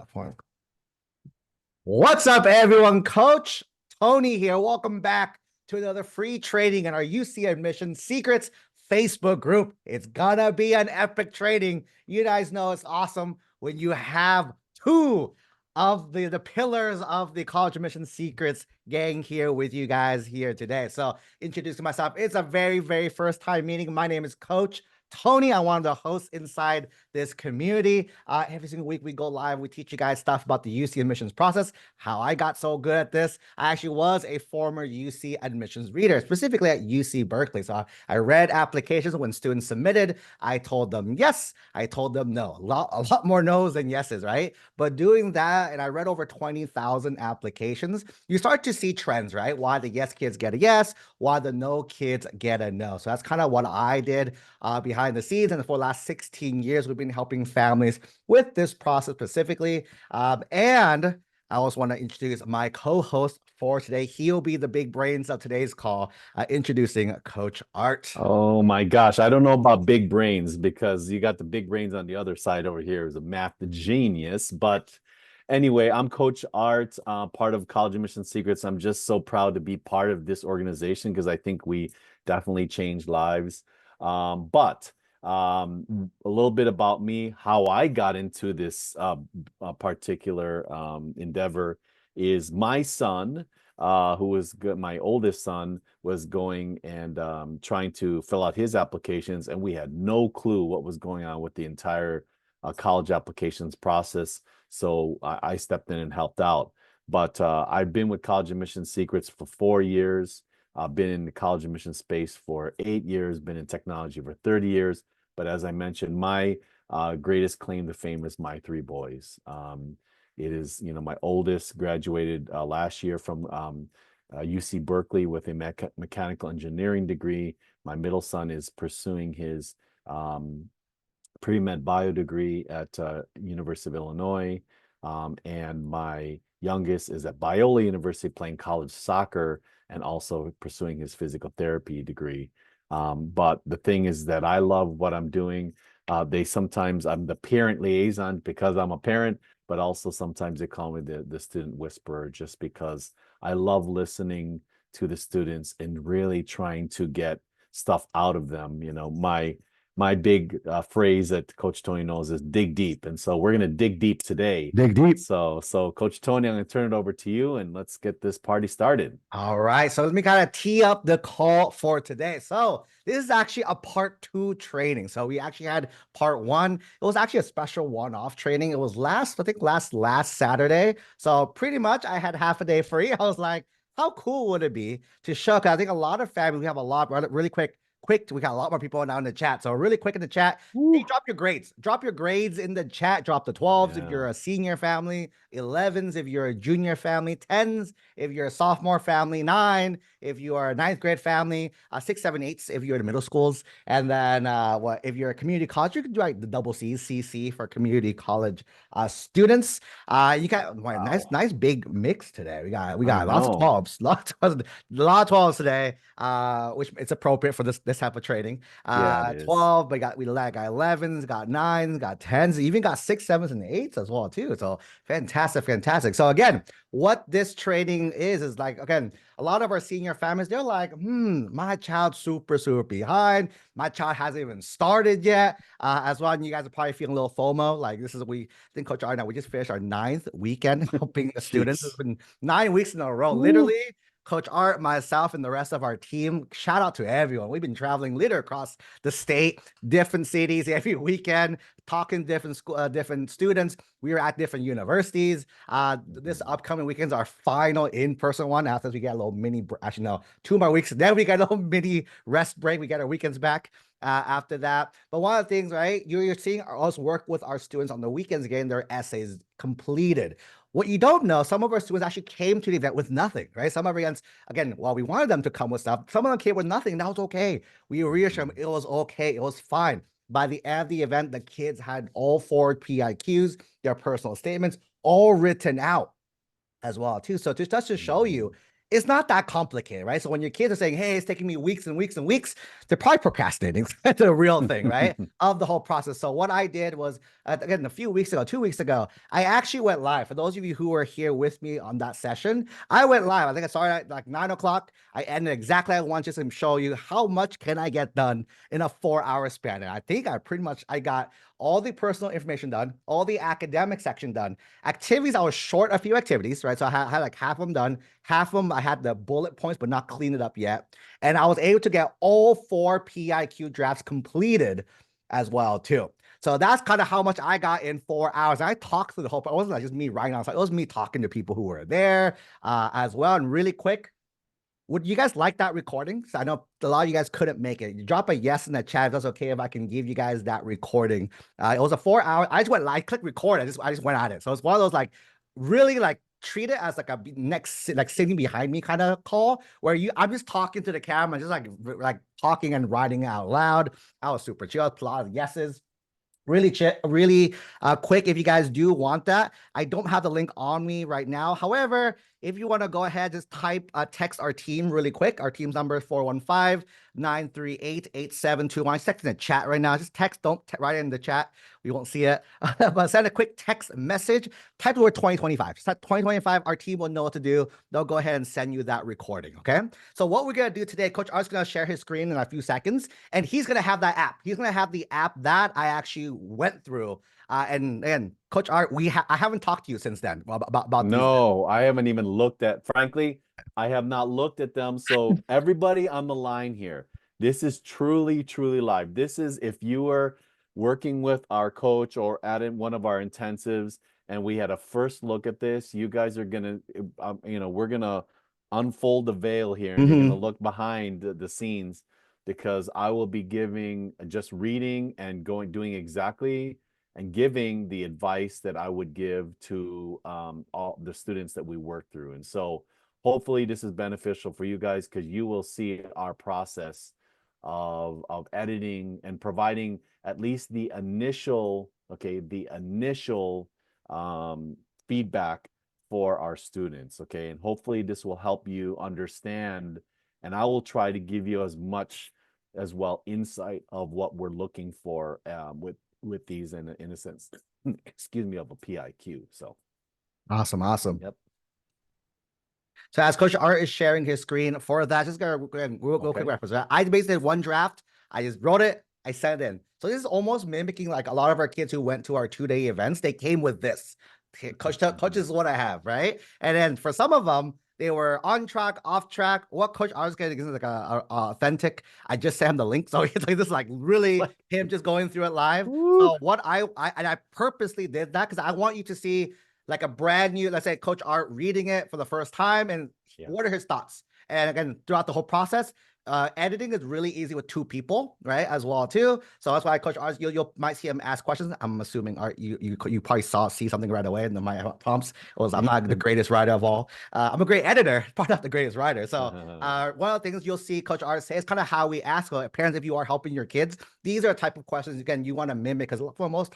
platform. What's up, everyone? Coach Tony here. Welcome back to another free training in our UC Admission Secrets Facebook group. It's gonna be an epic training. You guys know it's awesome when you have two of the pillars of the college admission secrets gang here with you guys here today. So introducing myself, it's a very first time meeting. My name is Coach Tony. I'm one of the hosts inside this community. Every single week we go live. We teach you guys stuff about the UC admissions process, how I got so good at this. I actually was a former UC admissions reader, specifically at UC Berkeley. So I read applications when students submitted. I told them yes. I told them no. A lot more no's than yeses, right? But doing that, and I read over 20,000 applications, you start to see trends, right? Why the yes kids get a yes, why the no kids get a no. So that's kind of what I did behind the scenes. And for the last 16 years, we've been helping families with this process specifically. And I also want to introduce my co-host for today. He'll be the big brains of today's call, introducing Coach Art. Oh my gosh, I don't know about big brains because you got the big brains on the other side over here as a math genius. But anyway, I'm Coach Art, part of College Admission Secrets. I'm just so proud to be part of this organization because I think we definitely changed lives. But a little bit about me, how I got into this particular endeavor is my son, who was my oldest son, was going and trying to fill out his applications, and we had no clue what was going on with the entire college applications process. So I stepped in and helped out. But I've been with College Admission Secrets for 4 years. I've been in the college admission space for 8 years, been in technology for 30 years. But as I mentioned, my greatest claim to fame is my 3 boys. It is, my oldest graduated last year from UC Berkeley with a mechanical engineering degree. My middle son is pursuing his pre-med bio degree at University of Illinois. And my youngest is at Biola University playing college soccer and also pursuing his physical therapy degree. But the thing is that I love what I'm doing. I'm the parent liaison because I'm a parent, but also sometimes they call me the student whisperer just because I love listening to the students and really trying to get stuff out of them. My big phrase that Coach Tony knows is dig deep. And so we're going to dig deep today. Dig deep. So Coach Tony, I'm going to turn it over to you and let's get this party started. All right. So let me kind of tee up the call for today. So this is actually a part 2 training. So we actually had part 1. It was actually a special one-off training. It was last Saturday. So pretty much I had half a day free. I was like, how cool would it be to show? Cause I think a lot of families, we have a lot really quick. We got a lot more people now in the chat. So really quick in the chat, hey, drop your grades. Drop your grades in the chat. Drop the 12s if you're a senior family, 11s if you're a junior family, 10s if you're a sophomore family, 9 if you are a 9th grade family, 6, 7, 8s if you're in the middle schools. And then if you're a community college, you can do like the double C's, CC for community college students. You got nice big mix today. We got lots of 12s, lots of 12s today, which it's appropriate for this type of trading. 12, but we got 11s, got 9s, got 10s, even got 6, 7s, and 8s as well too. So fantastic. So again, what this trading is like, again, a lot of our senior families, they're like, my child's super behind. My child hasn't even started yet. As well, and you guys are probably feeling a little FOMO. Like I think Coach Art, we just finished our 9th weekend helping the students. It's been 9 weeks in a row, literally. Coach Art, myself, and the rest of our team, shout out to everyone. We've been traveling literally across the state, different cities every weekend, talking to different students. We were at different universities. This upcoming weekend's our final in-person one. After we get a little mini, actually no, 2 more weeks. Then we get a little mini rest break. We get our weekends back after that. But one of the things, right, you're seeing us work with our students on the weekends, getting their essays completed. What you don't know, some of our students actually came to the event with nothing, right? Some of our events, again, while we wanted them to come with stuff, some of them came with nothing. That was okay. We reassured them it was okay. It was fine. By the end of the event, the kids had all 4 PIQs, their personal statements, all written out as well, too. So just to show you, it's not that complicated, right? So when your kids are saying, "Hey, it's taking me weeks and weeks and weeks," they're probably procrastinating. That's a real thing, right? Of the whole process. So what I did was, again, a few weeks ago, 2 weeks ago, I actually went live. For those of you who were here with me on that session, I went live. I think I started at like 9 o'clock. I ended exactly at 1, just to show you how much can I get done in a 4 hour span. And I think I got all the personal information done, all the academic section done. Activities, I was short a few activities, right? So I had like half of them done. Half of them, I had the bullet points, but not cleaned it up yet. And I was able to get all 4 PIQ drafts completed as well, too. So that's kind of how much I got in 4 hours. And I talked through the whole, it wasn't like just me writing on it was me talking to people who were there as well. And really quick, would you guys like that recording? So I know a lot of you guys couldn't make it. You drop a yes in the chat if that's okay if I can give you guys that recording. It was a 4 hour. I just went live, click record. I just went at it. So it's one of those like really like treat it as like a next like sitting behind me kind of call where I'm just talking to the camera, just like talking and writing out loud. I was super chill. A lot of yeses. Really quick. If you guys do want that, I don't have the link on me right now. However, if you want to go ahead, just text our team really quick. Our team's number is 415-938-8721. I'm texting the chat right now. Just text, don't write it in the chat. We won't see it. But send a quick text message. Type the word 2025. Just type 2025. Our team will know what to do. They'll go ahead and send you that recording. Okay. So what we're gonna do today, Coach Art's gonna share his screen in a few seconds, and he's gonna have that app. He's gonna have the app that I actually went through. And Coach Art, I haven't talked to you since then about these. No, I haven't even looked at, frankly, I have not looked at them. So everybody on the line here, this is truly, truly live. This is if you were working with our coach or at one of our intensives and we had a first look at this, you guys are gonna, we're gonna unfold the veil here and you're gonna look behind the scenes because I will be giving, just reading and doing exactly and giving the advice that I would give to all the students that we work through. And so hopefully this is beneficial for you guys because you will see our process of editing and providing at least the initial, feedback for our students. Okay. And hopefully this will help you understand. And I will try to give you as much as well insight of what we're looking for with these in a sense, excuse me, of a PIQ. So Awesome. yep. So as Coach Art is sharing his screen for that, just gonna real quick reference. Right? I basically did one draft. I just wrote it. I sent it in. So this is almost mimicking like a lot of our kids who went to our 2-day events. They came with this. Coach, this is what I have, right? And then for some of them, they were on track, off track. What Coach I was getting is like a authentic. I just sent him the link, so it's like this, like really him just going through it live. Woo. So what I purposely did that because I want you to see like a brand new, let's say Coach Art reading it for the first time, and what are his thoughts? And again, throughout the whole process, editing is really easy with 2 people, right? As well too. So that's why Coach Art, you might see him ask questions. I'm assuming Art, you probably see something right away in my prompts. I'm not the greatest writer of all. I'm a great editor, probably not the greatest writer. So one of the things you'll see Coach Art say is kind of how we ask parents if you are helping your kids. These are type of questions again you want to mimic because for most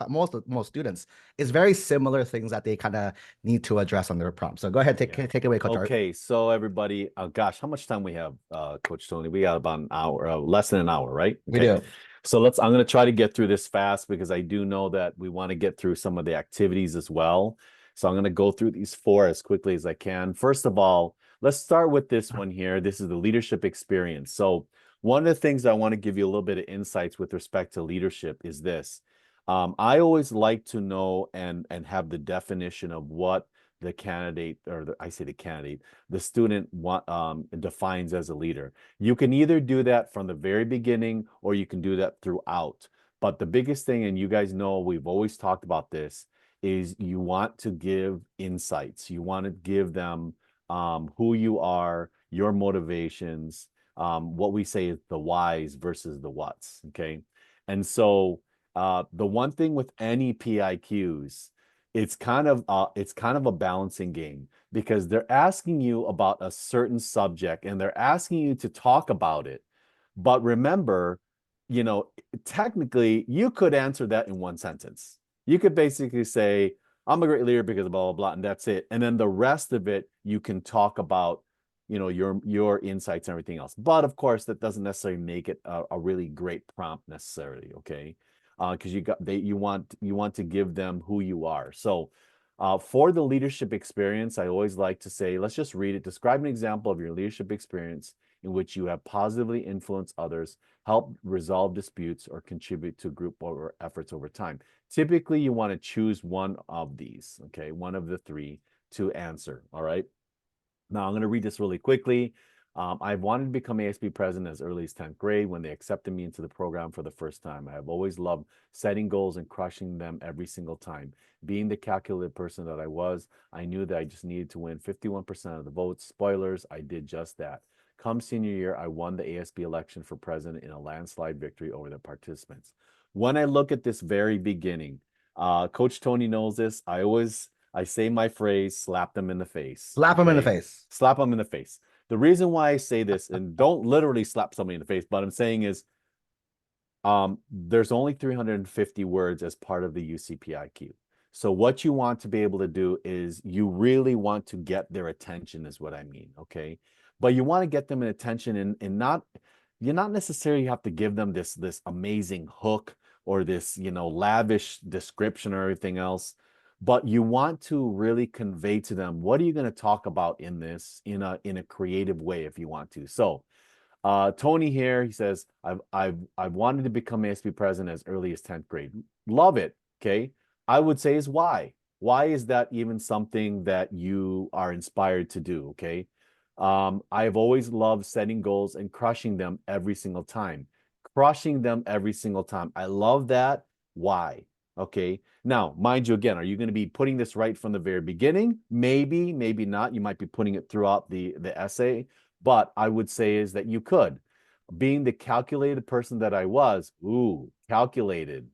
students, it's very similar things that they kind of need to address on their prompt. So go ahead, take it away, Coach Art. Okay, so everybody, gosh, how much time we have, Coach Tony? We got about an hour, less than an hour, right? Okay. We do. So I'm going to try to get through this fast because I do know that we want to get through some of the activities as well. So I'm going to go through these 4 as quickly as I can. First of all, let's start with this one here. This is the leadership experience. So one of the things I want to give you a little bit of insights with respect to leadership is this. I always like to know and have the definition of what the candidate, or the student defines as a leader. You can either do that from the very beginning or you can do that throughout. But the biggest thing, and you guys know we've always talked about this, is you want to give insights. You want to give them who you are, your motivations, what we say is the whys versus the whats, okay? And so the one thing with any PIQs, it's kind of a balancing game because they're asking you about a certain subject and they're asking you to talk about it. But remember, technically you could answer that in one sentence. You could basically say, I'm a great leader because of blah, blah, blah, and that's it. And then the rest of it, you can talk about your insights and everything else. But of course, that doesn't necessarily make it a really great prompt necessarily, okay? Because you want to give them who you are. So for the leadership experience, I always like to say, let's just read it. Describe an example of your leadership experience in which you have positively influenced others, help resolve disputes, or contribute to group or efforts over time. Typically, you want to choose one of these, okay? One of the three to answer, all right? Now, I'm going to read this really quickly. I've wanted to become ASB president as early as 10th grade when they accepted me into the program for the first time. I have always loved setting goals and crushing them every single time. Being the calculated person that I was, I knew that I just needed to win 51% of the votes. Spoilers, I did just that. Come senior year, I won the ASB election for president in a landslide victory over the participants. When I look at this very beginning, Coach Tony knows this. I say my phrase, slap them in the face. Slap him in the Okay? face. Slap them in the face. The reason why I say this, and don't literally slap somebody in the face, but I'm saying is there's only 350 words as part of the UCPIQ. So what you want to be able to do is you really want to get their attention is what I mean, okay? But you want to get them an attention and not you not necessarily have to give them this amazing hook or this, lavish description or everything else, but you want to really convey to them what are you going to talk about in this in a creative way if you want to. So Tony here, he says, I've wanted to become ASB president as early as 10th grade. Love it. Okay. I would say is why. Why is that even something that you are inspired to do? Okay. I've always loved setting goals and crushing them every single time. Crushing them every single time. I love that. Why? Okay. Now, mind you, again, are you going to be putting this right from the very beginning? Maybe, maybe not. You might be putting it throughout the essay. But I would say is that you could. Being the calculated person that I was, calculated.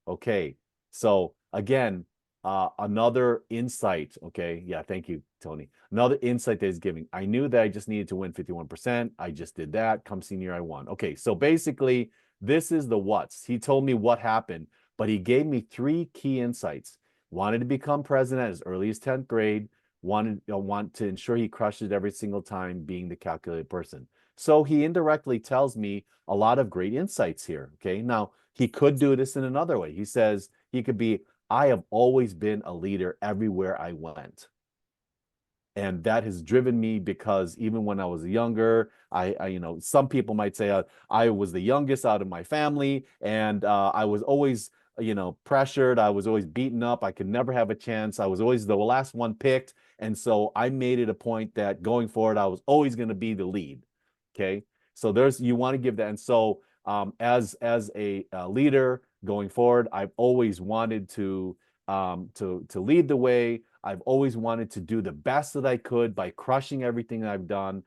Okay. So again, another insight. Okay. Yeah. Thank you, Tony. Another insight that he's giving. I knew that I just needed to win 51%. I just did that. Come senior, I won. Okay. So basically, this is the what's. He told me what happened, but he gave me three key insights. Wanted to become president as early as 10th grade, want to ensure he crushes it every single time being the calculated person. So he indirectly tells me a lot of great insights here. Okay. Now he could do this in another way. He says he could be, I have always been a leader everywhere I went. And that has driven me because even when I was younger, some people might say I was the youngest out of my family, and I was always, pressured. I was always beaten up. I could never have a chance. I was always the last one picked, and so I made it a point that going forward, I was always going to be the lead. Okay, so you want to give that, and so as a leader going forward, I've always wanted to lead the way. I've always wanted to do the best that I could by crushing everything that I've done.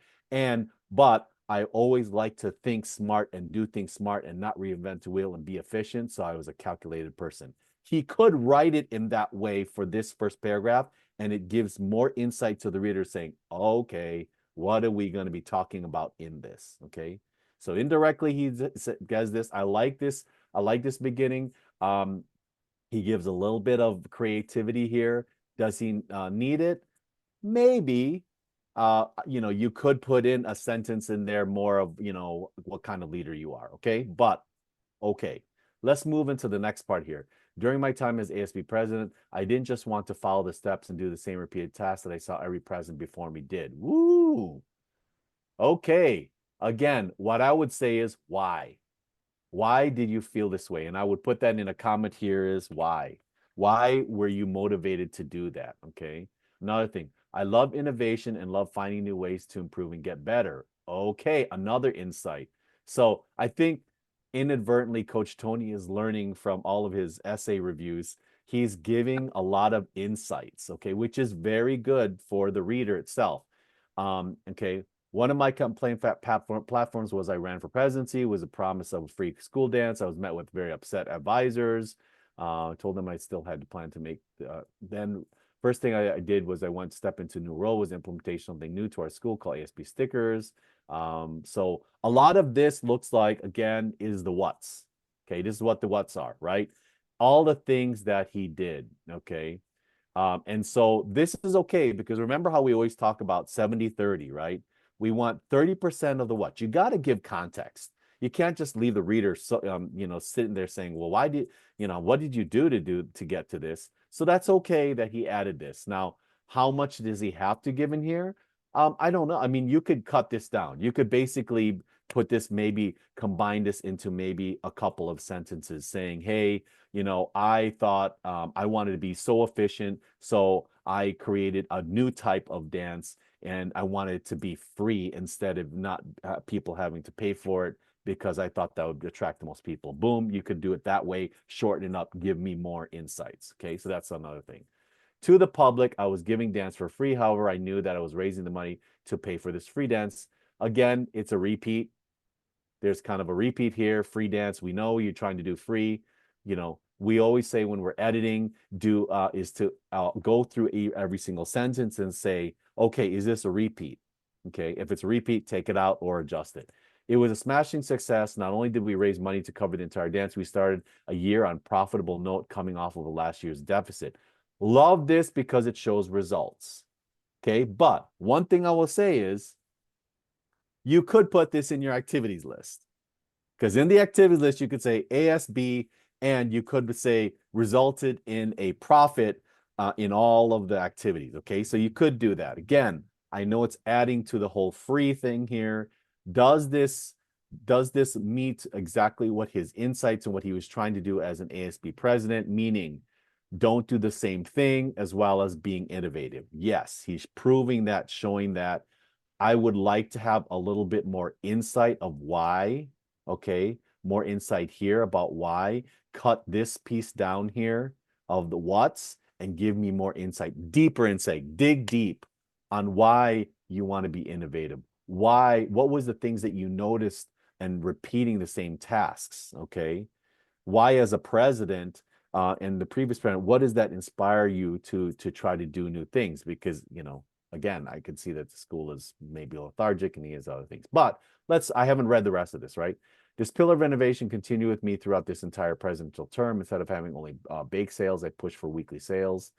But I always like to think smart and do things smart and not reinvent the wheel and be efficient. So I was a calculated person. He could write it in that way for this first paragraph, and it gives more insight to the reader saying, okay, what are we going to be talking about in this? Okay. So indirectly, he does this. I like this. I like this beginning. He gives a little bit of creativity here. Does he need it? Maybe. You could put in a sentence in there more of, what kind of leader you are. Okay. But okay, let's move into the next part here. During my time as ASB president, I didn't just want to follow the steps and do the same repeated tasks that I saw every president before me did. Woo. Okay. Again, what I would say is why? Why did you feel this way? And I would put that in a comment here is why? Why were you motivated to do that? Okay. Another thing, I love innovation and love finding new ways to improve and get better. Okay. Another insight. So I think inadvertently, Coach Tony is learning from all of his essay reviews. He's giving a lot of insights, okay, which is very good for the reader itself. Okay. One of my complaint platforms was I ran for presidency, was a promise of a free school dance. I was met with very upset advisors. Told them I still had to plan to make. Then first thing I did was I went to step into a new role, was implementation of something new to our school called ASB stickers. So a lot of this looks like, again, is the what's. Okay, this is what the what's are, right? All the things that he did, okay? And so this is okay because remember how we always talk about 70-30, right? We want 30% of the what? You got to give context. You can't just leave the reader sitting there saying, well, why did what did you do to get to this? So that's okay that he added this. Now, how much does he have to give in here? I don't know. I mean, you could cut this down. You could basically put this, maybe combine this into maybe a couple of sentences saying, hey, I thought I wanted to be so efficient, so I created a new type of dance, and I wanted it to be free instead of not people having to pay for it, because I thought that would attract the most people. Boom, you could do it that way, shorten it up, give me more insights. Okay, so that's another thing. To the public, I was giving dance for free. However, I knew that I was raising the money to pay for this free dance. Again, it's a repeat. There's kind of a repeat here. Free dance. We know you're trying to do free. We always say when we're editing, is to go through every single sentence and say, okay, is this a repeat? Okay, if it's a repeat, take it out or adjust it. It was a smashing success. Not only did we raise money to cover the entire dance, we started a year on profitable note coming off of last year's deficit. Love this because it shows results. Okay, but one thing I will say is you could put this in your activities list, because in the activities list, you could say ASB, and you could say resulted in a profit in all of the activities. Okay, so you could do that. Again, I know it's adding to the whole free thing here. Does this meet exactly what his insights and what he was trying to do as an ASB president? Meaning, don't do the same thing, as well as being innovative. Yes, he's proving that, showing that. I would like to have a little bit more insight of why. Okay, more insight here about why. Cut this piece down here of the what's and give me more insight, deeper insight. Dig deep on why you want to be innovative. Why? What was the things that you noticed and repeating the same tasks? Okay, why as a president and the previous president, what does that inspire you to try to do new things? Because again, I could see that the school is maybe lethargic and he has other things. But I haven't read the rest of this, right? This pillar of innovation continued with me throughout this entire presidential term. Instead of having only bake sales, I pushed for weekly sales.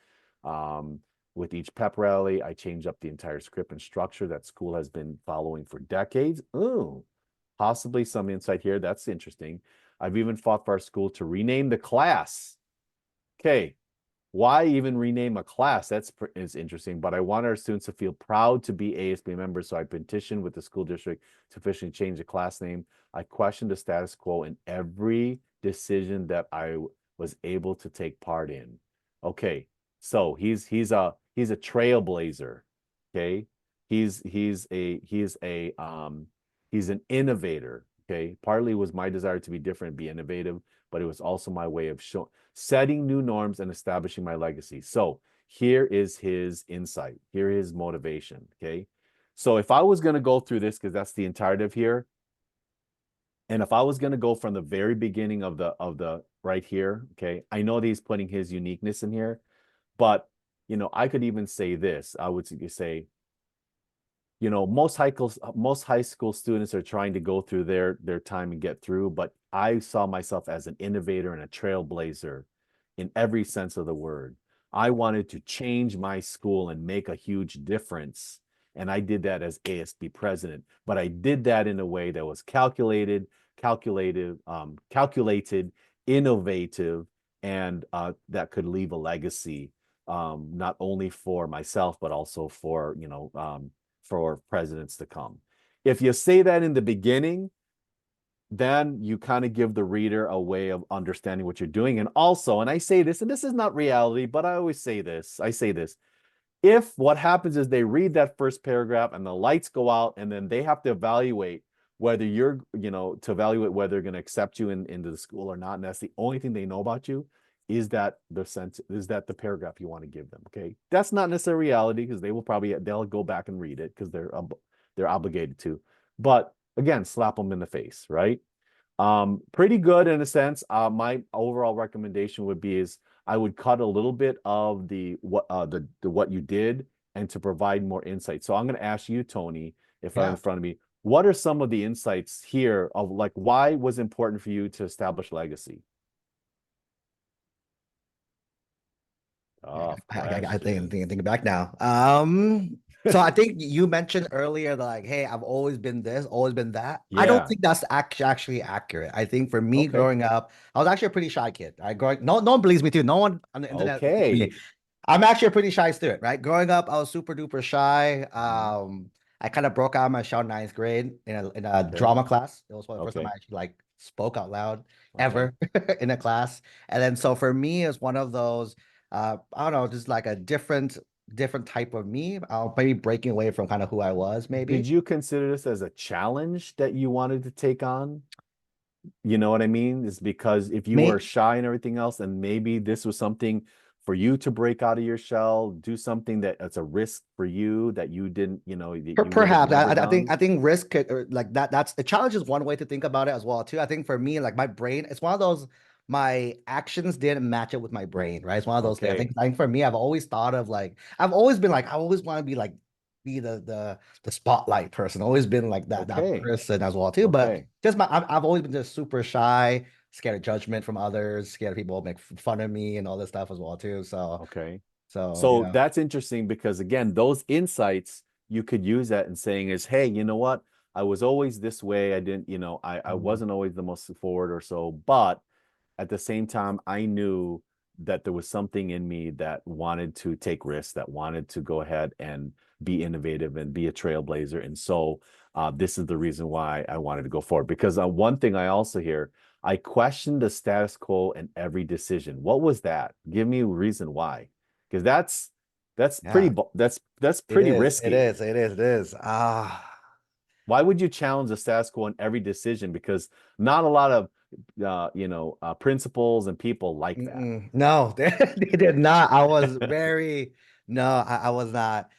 With each pep rally, I changed up the entire script and structure that school has been following for decades. Ooh, possibly some insight here. That's interesting. I've even fought for our school to rename the class. Okay, why even rename a class? That's is interesting, but I want our students to feel proud to be ASB members, so I petitioned with the school district to officially change the class name. I questioned the status quo in every decision that I was able to take part in. Okay, so he's a trailblazer. Okay, he's an innovator. Okay, partly was my desire to be different, be innovative, but it was also my way of setting new norms and establishing my legacy. So here is his insight. Here is his motivation. Okay. So if I was going to go through this, because that's the entirety of here, and if I was going to go from the very beginning of the right here, okay, I know that he's putting his uniqueness in here, but I could even say this. I would say, most high school students are trying to go through their time and get through, but I saw myself as an innovator and a trailblazer in every sense of the word. I wanted to change my school and make a huge difference, and I did that as ASB president. But I did that in a way that was calculated, innovative, and that could leave a legacy, not only for myself but also for for presidents to come. If you say that in the beginning, then you kind of give the reader a way of understanding what you're doing. And also, and I say this, and this is not reality, but I always say this, if what happens is they read that first paragraph and the lights go out, and then they have to evaluate whether to evaluate whether they're going to accept you into the school or not, and that's the only thing they know about you, is that the paragraph you want to give them. Okay, that's not necessarily reality, because they'll go back and read it because they're obligated to. But again, slap them in the face, right? Pretty good in a sense. My overall recommendation would be is I would cut a little bit of the what you did, and to provide more insight. So I'm going to ask you, Tony, if I'm in front of me, what are some of the insights here of like why was it important for you to establish legacy? Yeah, Tough I question. think back now. So I think you mentioned earlier that like, hey, I've always been this, always been that. I don't Yeah. think that's actually accurate. I think for me Okay. growing up, I was actually a pretty shy kid. No one believes me too. No one on the internet believes me. Okay. I'm actually a pretty shy student, right? Growing up, I was super duper shy. Mhm. I kind of broke out of my shell in ninth grade in a Okay. drama class. It was one of the first time I Okay. actually like spoke out loud Okay. ever in a class. And then so for me, it's one of those I don't know, just like a different type of me. Maybe breaking away from kind of who I was, Did maybe. you consider this as a challenge that you wanted to take on? You know what I mean? Is because if you were Me, shy and everything else, and maybe this was something for you to break out of your shell, do something that it's a risk for you that you didn't, that you would have perhaps never I done. think risk or like that. That's the challenge is one way to think about it as well too. I think for me, like my brain, it's one of those. My actions didn't match it with my brain, right? It's one of those things. Okay. I think for me, I've always thought of like I've always been like I always want to be like be the spotlight person. Always been like that Okay. person as well too. But Okay. just I've always been just super shy, scared of judgment from others, scared of people make fun of me and all this stuff as well too. Okay. So So yeah. that's interesting because again, those insights you could use that and saying is, hey, you know what? I was always this way. I didn't, I Mhm. wasn't always the most forward or so, but at the same time, I knew that there was something in me that wanted to take risks, that wanted to go ahead and be innovative and be a trailblazer. And so this is the reason why I wanted to go forward. Because one thing I also hear, I questioned the status quo in every decision. What was that? Give me a reason why. Because that's pretty Yeah. that's It pretty is. It risky. is. It is. It is. Ah. Why would you challenge the status quo in every decision? Because not a lot of principals and people like that. No, they did not. I was very no, I was not.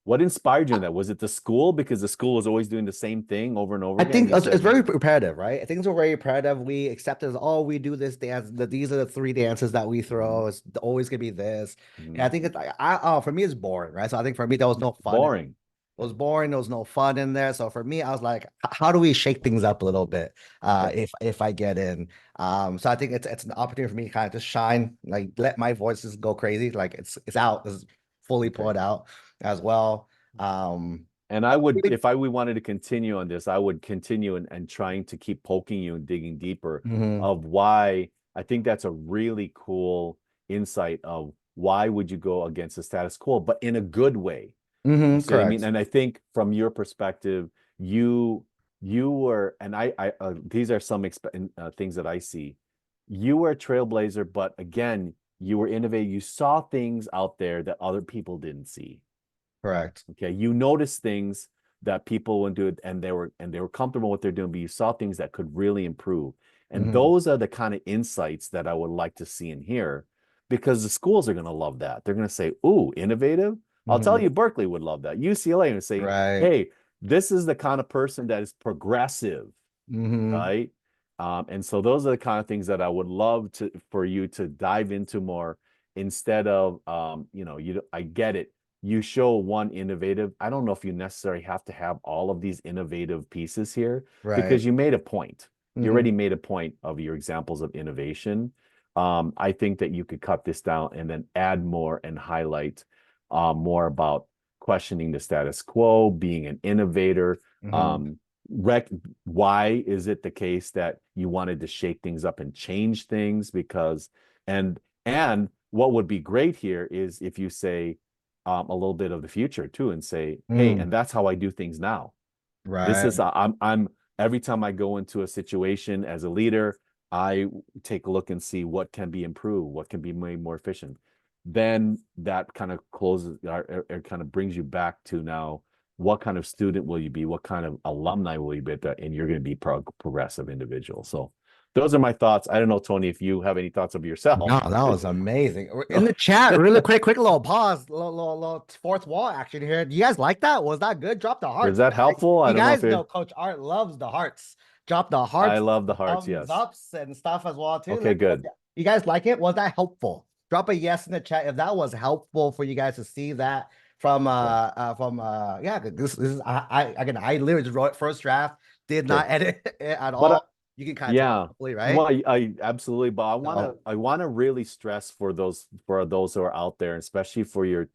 What inspired you in I that? Was it the school? Because the school was always doing the same thing over and over I again. And think you it's said, very repetitive, right? I think it's very repetitive. We accept it as, oh, we do this dance. These are the three dances that we mhm, throw. It's always gonna be this. And I mhm, think it's like, oh, for me, it's boring, right? So I think for me, there was no fun. It boring. was boring. There was no fun in there. So for me, I was like, how do we shake things up a little bit? Okay. If I get in. So I think it's an opportunity for me to kind of just shine, like let my voices go crazy. Like it's out, it's fully Okay. poured out as well. Um, And I would, if I we wanted to continue on this, I would continue and trying to keep poking you and digging deeper mhm, of why I think that's a really cool insight of why would you go against the status quo, but in a good way. You see what I mean? correct. And I think from your perspective, you you were, and these are some things that I see. You were a trailblazer, but again, you were innovative. You saw things out there that other people didn't see. Correct. Okay, you noticed things that people wouldn't do it, and they were comfortable with what they're doing, but you saw things that could really improve. And Hmm. those are the kind of insights that I would like to see in here, because the schools are going to love that. They're going to say, "Ooh, innovative." I'll tell Hmm. you, Berkeley would love that. UCLA would say, Right. "Hey, this is the kind of person that is progressive." Hmm. Right? And so those are the kind of things that I would love to for you to dive into more instead of I get it. You show one innovative. I don't know if you necessarily have to have all of these innovative pieces here Right. because you made a point. You Hmm. already made a point of your examples of innovation. I think that you could cut this down and then add more and highlight more about questioning the status quo, being an innovator, Hmm. um, rec why is it the case that you wanted to shake things up and change things? Because and what would be great here is if you say a little bit of the future too and say, hey, Mm. and that's how I do things now. This Right. is I'm every time I go into a situation as a leader, I take a look and see what can be improved, what can be made more efficient. Then that kind of closes or kind of brings you back to now what kind of student will you be? What kind of alumni will you be? And you're going to be progressive individual. So those are my thoughts. I don't know, Tony, if you have any thoughts of yourself. No, that was amazing. In the chat, really quick little pause, little fourth wall action here. Do you guys like that? Was that good? Drop the Was hearts, that man. helpful? I You don't know guys if know it, Coach Art loves the hearts. Drop the I hearts, love the hearts. thumbs Yes. ups, and stuff as well too. Okay, Let me know. good. You guys like it? Was that helpful? Drop a yes in the chat if that was helpful for you guys to see that Okay. from yeah. This is again I literally just wrote first draft, did Okay. not edit it at But all. You can kind of tell yeah, probably, right? well, I absolutely, but So I want to really stress for those who are out there, especially for your,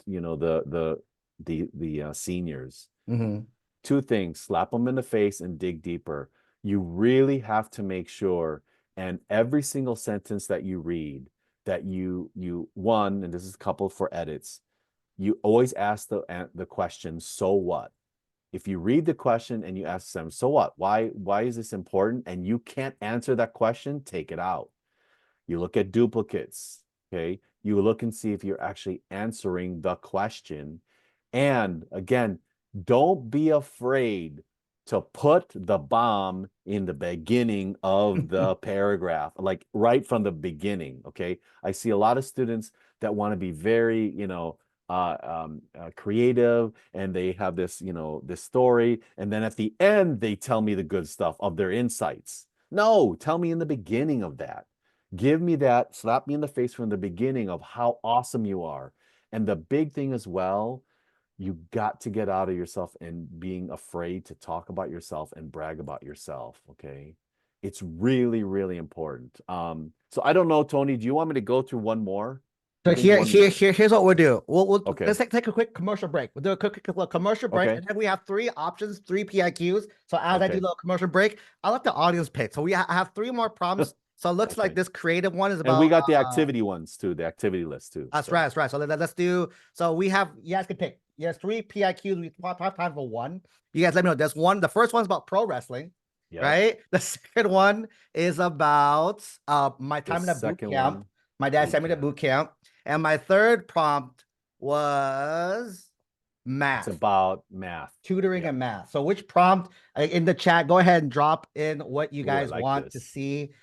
the seniors. Mhm. Two things: slap them in the face and dig deeper. You really have to make sure, and every single sentence that you read, that you one, and this is coupled for edits, you always ask the question, so what? If you read the question and you ask them, so what? Why is this important? And you can't answer that question, take it out. You look at duplicates, okay? You look and see if you're actually answering the question. And again, don't be afraid to put the bomb in the beginning of the paragraph, like right from the beginning, okay? I see a lot of students that want to be very, creative, and they have this, this story, and then at the end they tell me the good stuff of their insights. No, tell me in the beginning of that. Give me that, slap me in the face from the beginning of how awesome you are. And the big thing as well, you got to get out of yourself and being afraid to talk about yourself and brag about yourself. Okay. It's really, really important. So I don't know, Tony, do you want me to go through one more? Do So you think one more? here's what we'll do. We'll Okay. let's take a quick commercial break. We'll do a quick commercial break, Okay. and then we have three options, three PIQs. So as I do Okay. the commercial break, I'll let the audience pick. So I have three more prompts. So it looks like Okay. this creative one is And we about got the activity ones too, the activity list too. that's right, that's right. So let's do. So we have you guys can pick. Yes, three PIQs. We have time for one. You guys let me know. There's one. The first one's about pro wrestling, Yep. right? The second one is about my The time in a boot second camp. one, My dad boot sent me to camp. boot camp, and my third prompt was It's math, about math. tutoring Yep. and math. So which prompt in the chat, go ahead and drop in what you Ooh, I guys like want to this. see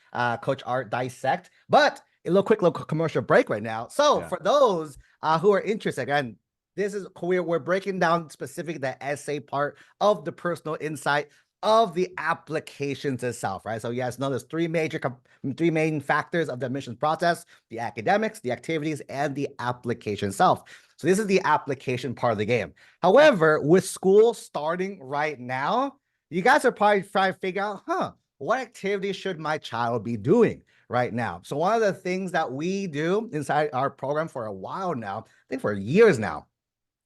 Coach Art dissect. But a little commercial break right now. So Yeah. for those who are interested, again, this is we're breaking down specific the essay part of the personal insight of the applications itself, right? So you guys know there's three main factors of the admissions process: the academics, the activities, and the application itself. So this is the application part of the game. However, with school starting right now, you guys are probably trying to figure out, what activity should my child be doing right now? So one of the things that we do inside our program for a while now, I think for years now,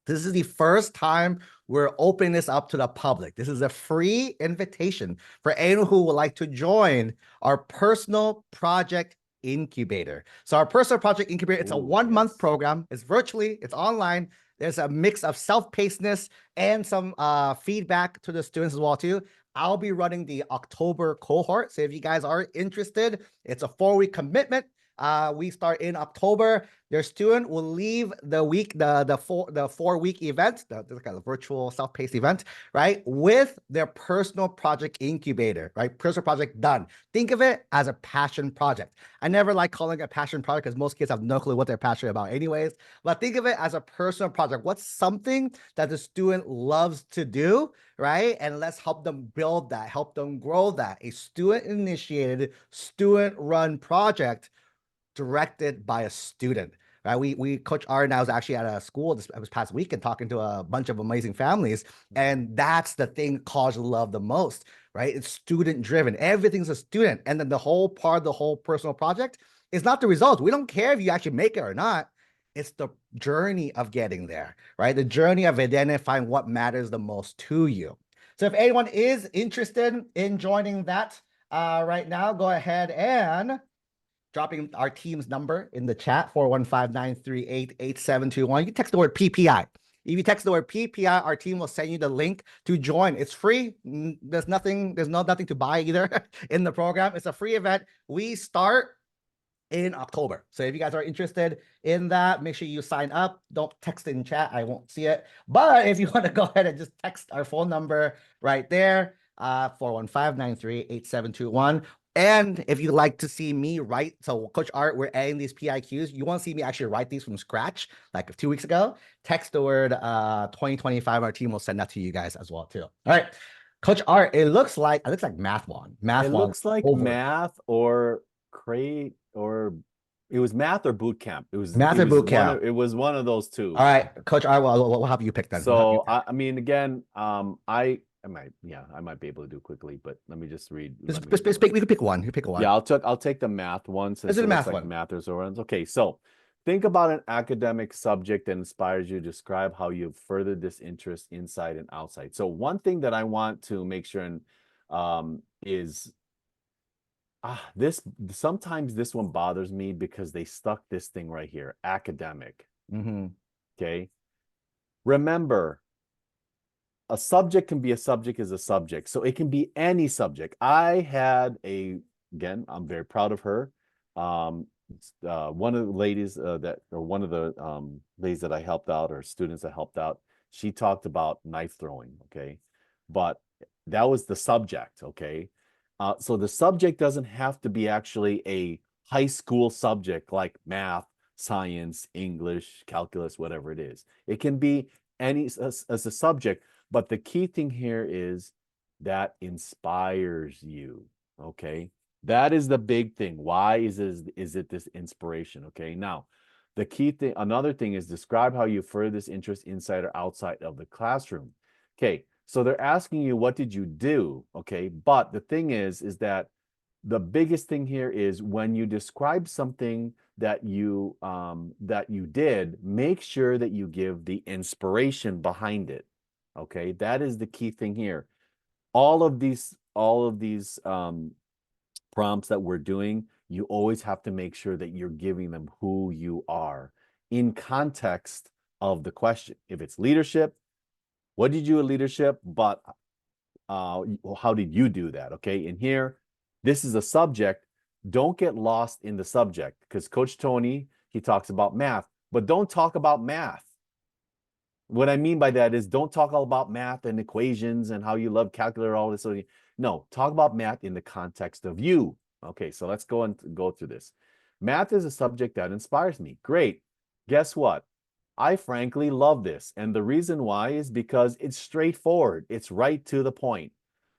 this is the first time we're opening this up to the public. This is a free invitation for anyone who would like to join our personal project incubator. So our personal project incubator, it's a Ooh, 1 month yes. program. It's virtually, it's online. There's a mix of self-pacedness and some feedback to the students as well too. I'll be running the October cohort. So if you guys are interested, it's a 4-week commitment. We start in October. Their student will leave the week, the 4-week event, the kind of virtual self-paced event, right, with their personal project incubator, right? Personal project done. Think of it as a passion project. I never like calling it a passion project because most kids have no clue what they're passionate about anyways. But think of it as a personal project. What's something that the student loves to do, right? And let's help them build that, help them grow that. A student-initiated, student-run project directed by a student. Right, we Coach R and I was actually at a school this past weekend talking to a bunch of amazing families, and that's the thing college love the most, right? It's student driven. Everything's a student, and then the whole part of the whole personal project is not the results. We don't care if you actually make it or not. It's the journey of getting there, right? The journey of identifying what matters the most to you. So if anyone is interested in joining that right now, go ahead and dropping our team's number in the chat, 415-938-8721. You can text the word PPI. If you text the word PPI, our team will send you the link to join. It's free. There's nothing to buy either in the program. It's a free event. We start in October. So if you guys are interested in that, make sure you sign up. Don't text it in chat. I won't see it. But if you want to go ahead and just text our phone number right there, 415-938-8721. And if you'd like to see me write, so Coach Art, we're adding these PIQs. You want to see me actually write these from scratch, like 2 weeks ago, text the word 2025. Our team will send that to you guys as well, too. All right. Coach Art, it looks like math one. It Math one looks like over. math or crate, or it was math or boot camp. Math or boot camp. It was one of those two. All right, Coach I will have you pick then. So I mean, again, I might be able to do quickly, but let me just read. We can pick one. You pick one. Yeah, I'll take the math one Let's since do it the looks math like one. math is ones. Okay, so Think about an academic subject that inspires you. Describe how you've furthered this interest inside and outside. So one thing that I want to make sure and is this sometimes this one bothers me because they stuck this thing right here, academic. Mm-hmm. Okay. Remember, a subject can be a subject is a subject. So it can be any subject. I had again, I'm very proud of her. One of the ladies one of the ladies that I helped out or students that helped out, she talked about knife throwing. Okay. But that was the subject. Okay. So the subject doesn't have to be actually a high school subject like math, science, English, calculus, whatever it is. It can be any as a subject, but the key thing here is that inspires you. Okay. That is the big thing. Why is it this inspiration? Okay. Now, the key thing, another thing is describe how you further this interest inside or outside of the classroom. Okay. So they're asking you, what did you do? Okay. But the thing is that the biggest thing here is when you describe something that you did, make sure that you give the inspiration behind it. Okay, that is the key thing here. All of these prompts that we're doing, you always have to make sure that you're giving them who you are in context of the question. If it's leadership, what did you do in leadership? But how did you do that? Okay, and here, this is a subject. Don't get lost in the subject because Coach Tony, he talks about math, but don't talk about math. What I mean by that is don't talk all about math and equations and how you love calculator, all this. No, talk about math in the context of you. Okay, so let's go through this. Math is a subject that inspires me. Great. Guess what? I frankly love this. And the reason why is because it's straightforward. It's right to the point.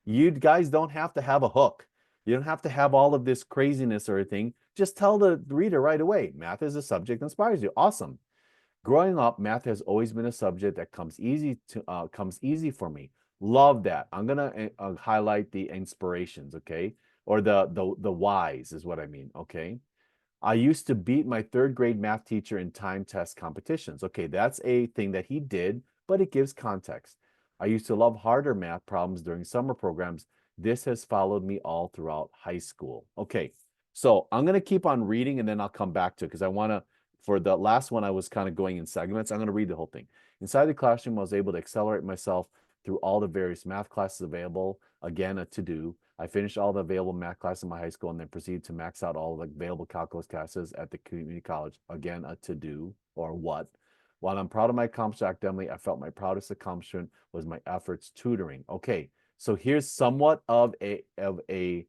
You guys don't have to have a hook. You don't have to have all of this craziness or anything. Just tell the reader right away. Math is a subject that inspires you. Awesome. Growing up, math has always been a subject that comes easy for me. Love that. I'm gonna highlight the inspirations, okay, or the whys is what I mean, okay. I used to beat my third grade math teacher in time test competitions. Okay, that's a thing that he did, but it gives context. I used to love harder math problems during summer programs. This has followed me all throughout high school. Okay, so I'm gonna keep on reading and then I'll come back to it because I want to for the last one, I was kind of going in segments. I'm going to read the whole thing. Inside the classroom, I was able to accelerate myself through all the various math classes available. Again, a to-do. I finished all the available math classes in my high school and then proceeded to max out all the available calculus classes at the community college. Again, a to-do or what. While I'm proud of my accomplishment academically, I felt my proudest accomplishment was my efforts tutoring. Okay, so here's somewhat of an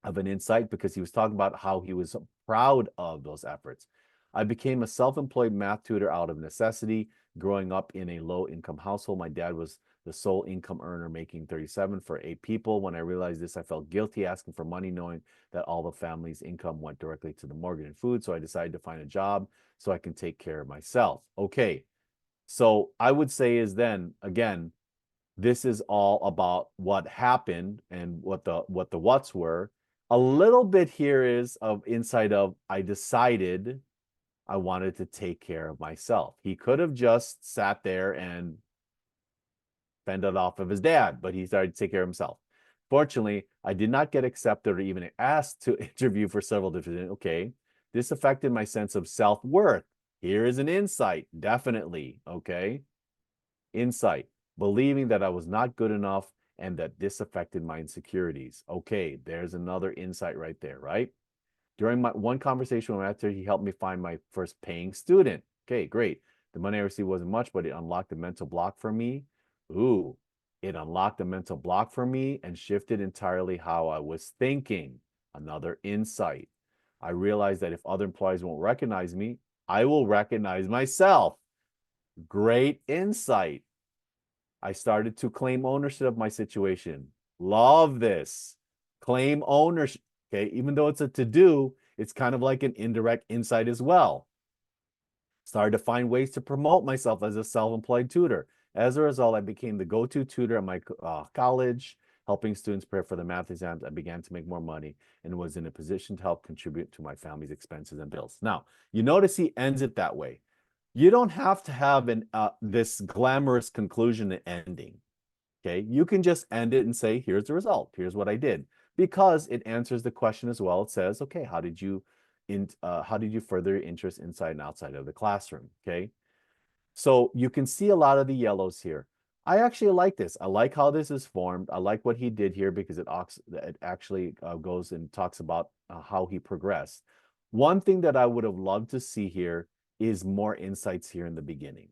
insight because he was talking about how he was proud of those efforts. I became a self-employed math tutor out of necessity. Growing up in a low-income household, my dad was the sole income earner making 37 for 8 people. When I realized this, I felt guilty asking for money, knowing that all the family's income went directly to the mortgage and food. So I decided to find a job so I can take care of myself. Okay. So I would say is then again, this is all about what happened and what the what's were. A little bit here is of insight of I decided I wanted to take care of myself. He could have just sat there and fended off of his dad, but he started to take care of himself. Fortunately, I did not get accepted or even asked to interview for several different. Okay, this affected my sense of self-worth. Here is an insight, definitely. Okay, insight, believing that I was not good enough and that this affected my insecurities. Okay, there's another insight right there, right? During my one conversation with my mentor, he helped me find my first paying student. Okay, great. The money I received wasn't much, but it unlocked a mental block for me. Ooh, it unlocked a mental block for me and shifted entirely how I was thinking. Another insight. I realized that if other employees won't recognize me, I will recognize myself. Great insight. I started to claim ownership of my situation. Love this. Claim ownership. Okay, even though it's a to-do, it's kind of like an indirect insight as well. Started to find ways to promote myself as a self-employed tutor. As a result, I became the go-to tutor at my college. helping students prepare for the math exams. I began to make more money and was in a position to help contribute to my family's expenses and bills. Now, you notice he ends it that way. You don't have to have this glamorous conclusion and ending. Okay, you can just end it and say, here's the result. Here's what I did, because it answers the question as well. It says, okay, how did you further your interest inside and outside of the classroom? Okay, so you can see a lot of the yellows here. I actually like this. I like how this is formed. I like what he did here because it actually goes and talks about how he progressed. One thing that I would have loved to see here is more insights here in the beginning.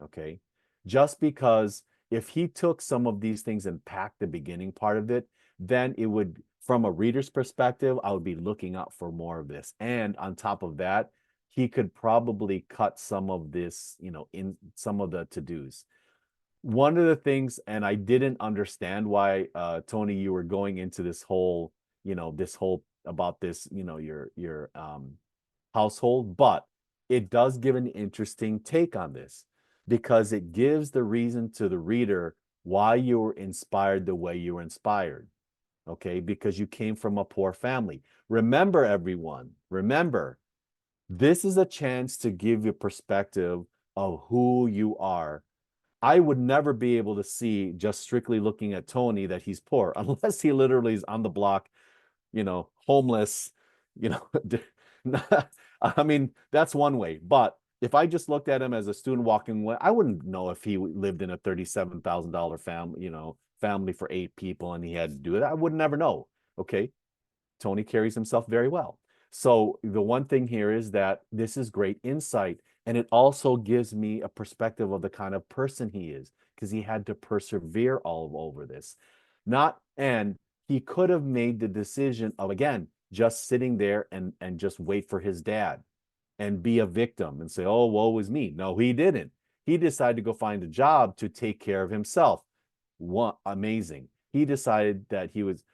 Okay, just because if he took some of these things and packed the beginning part of it, then it would, from a reader's perspective, I would be looking out for more of this. And on top of that, he could probably cut some of this, in some of the to-dos. One of the things, and I didn't understand why, Tony, you were going into this whole, about this, your household, but it does give an interesting take on this because it gives the reason to the reader why you were inspired the way you were inspired. Okay, because you came from a poor family. Remember, everyone, remember, this is a chance to give you perspective of who you are. I would never be able to see, just strictly looking at Tony, that he's poor unless he literally is on the block, homeless, you know. I mean, that's one way. But if I just looked at him as a student walking away, I wouldn't know if he lived in a $37,000 family, family for 8 people and he had to do it. I would never know. Okay. Tony carries himself very well. So the one thing here is that this is great insight. And it also gives me a perspective of the kind of person he is, because he had to persevere all over this. And he could have made the decision of, again, just sitting there and just wait for his dad and be a victim and say, oh, woe is me. No, he didn't. He decided to go find a job to take care of himself. What amazing. He decided that he wasn't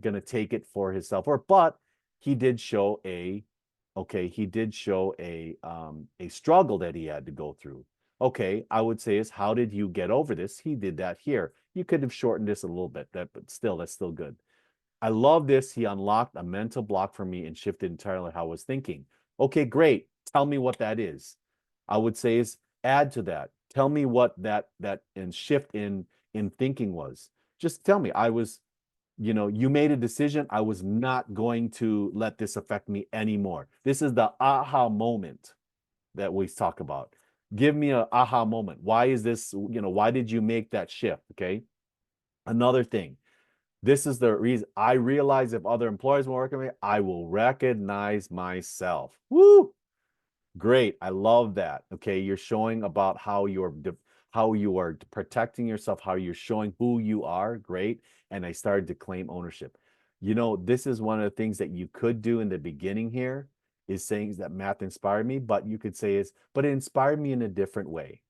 going to take it for his self-worth, but he did show a struggle that he had to go through. Okay, I would say is, how did you get over this? He did that here. You could have shortened this a little bit, but still, that's still good. I love this. He unlocked a mental block for me and shifted entirely how I was thinking. Okay, great. Tell me what that is. I would say is, add to that. Tell me what that and shift in thinking was. Just tell me. You made a decision. I was not going to let this affect me anymore. This is the aha moment that we talk about. Give me an aha moment. Why is this, why did you make that shift? Okay. Another thing, this is the reason I realize if other employers were working with me, I will recognize myself. Woo! Great. I love that. Okay. You're showing about how you are protecting yourself, how you're showing who you are. Great. And I started to claim ownership. This is one of the things that you could do in the beginning here, is saying that math inspired me, but you could say but it inspired me in a different way.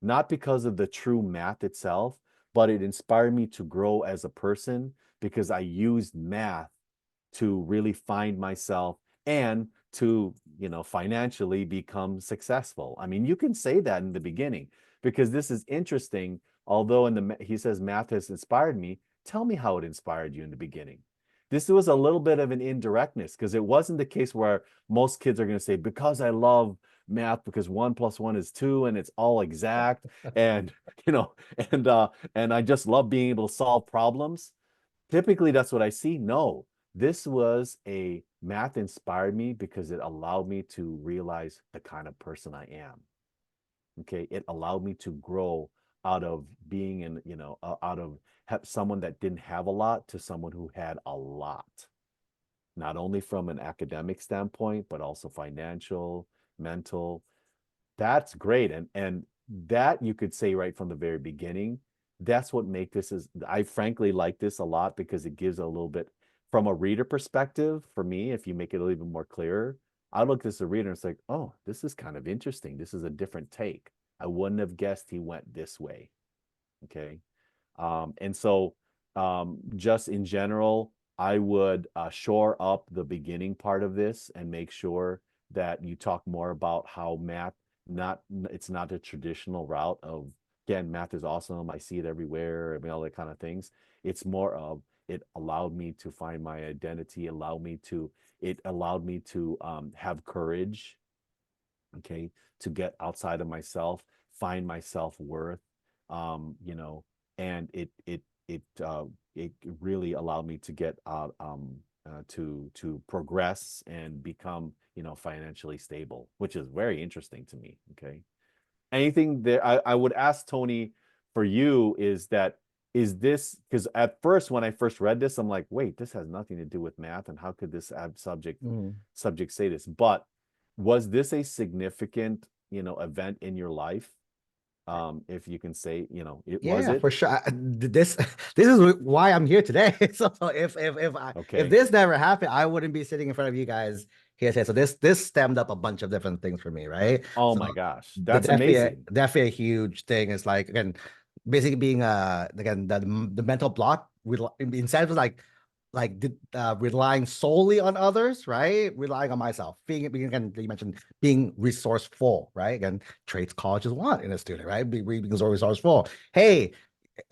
Not because of the true math itself, but it inspired me to grow as a person because I used math to really find myself and to, financially become successful. I mean, you can say that in the beginning because this is interesting. Although he says math has inspired me, tell me how it inspired you in the beginning. This was a little bit of an indirectness because it wasn't the case where most kids are going to say, because I love math, because 1 + 1 is 2 and it's all exact. And, and I just love being able to solve problems. Typically, that's what I see. No, this was a math inspired me because it allowed me to realize the kind of person I am. Okay. It allowed me to grow out of being out of someone that didn't have a lot to someone who had a lot, not only from an academic standpoint, but also financial, mental. That's great. And that you could say right from the very beginning, that's what make this is, I frankly like this a lot because it gives a little bit from a reader perspective. For me, if you make it a little bit more clearer, I look at this as a reader and it's like, oh, this is kind of interesting. This is a different take. I wouldn't have guessed he went this way. Okay. And so just in general, I would shore up the beginning part of this and make sure that you talk more about how math, it's not a traditional route of again, math is awesome. I see it everywhere. I mean, all that kind of things. It's more of it allowed me to find my identity, it allowed me to have courage, okay, to get outside of myself, find my self-worth, you know, and it really allowed me to get out to progress and become, you know, financially stable, which is very interesting to me. Okay. Anything that I would ask Tony for you is this because at first when I first read this, I'm like, wait, this has nothing to do with math, and how could this subject say this? But was this a significant, you know, event in your life? If you can say, you know, it was Yeah, it? for sure. This this is why I'm here today. So if Okay. this never happened, I wouldn't be sitting in front of you guys here today. So this stemmed up a bunch of different things for me, right? Oh So my gosh, the that's amazing. definitely a huge thing is like again, basically being again the mental block instead of relying solely on others, right? Relying on myself. Being again, you mentioned being resourceful, right? Again, traits colleges want in a student, right? Being resourceful. Hey,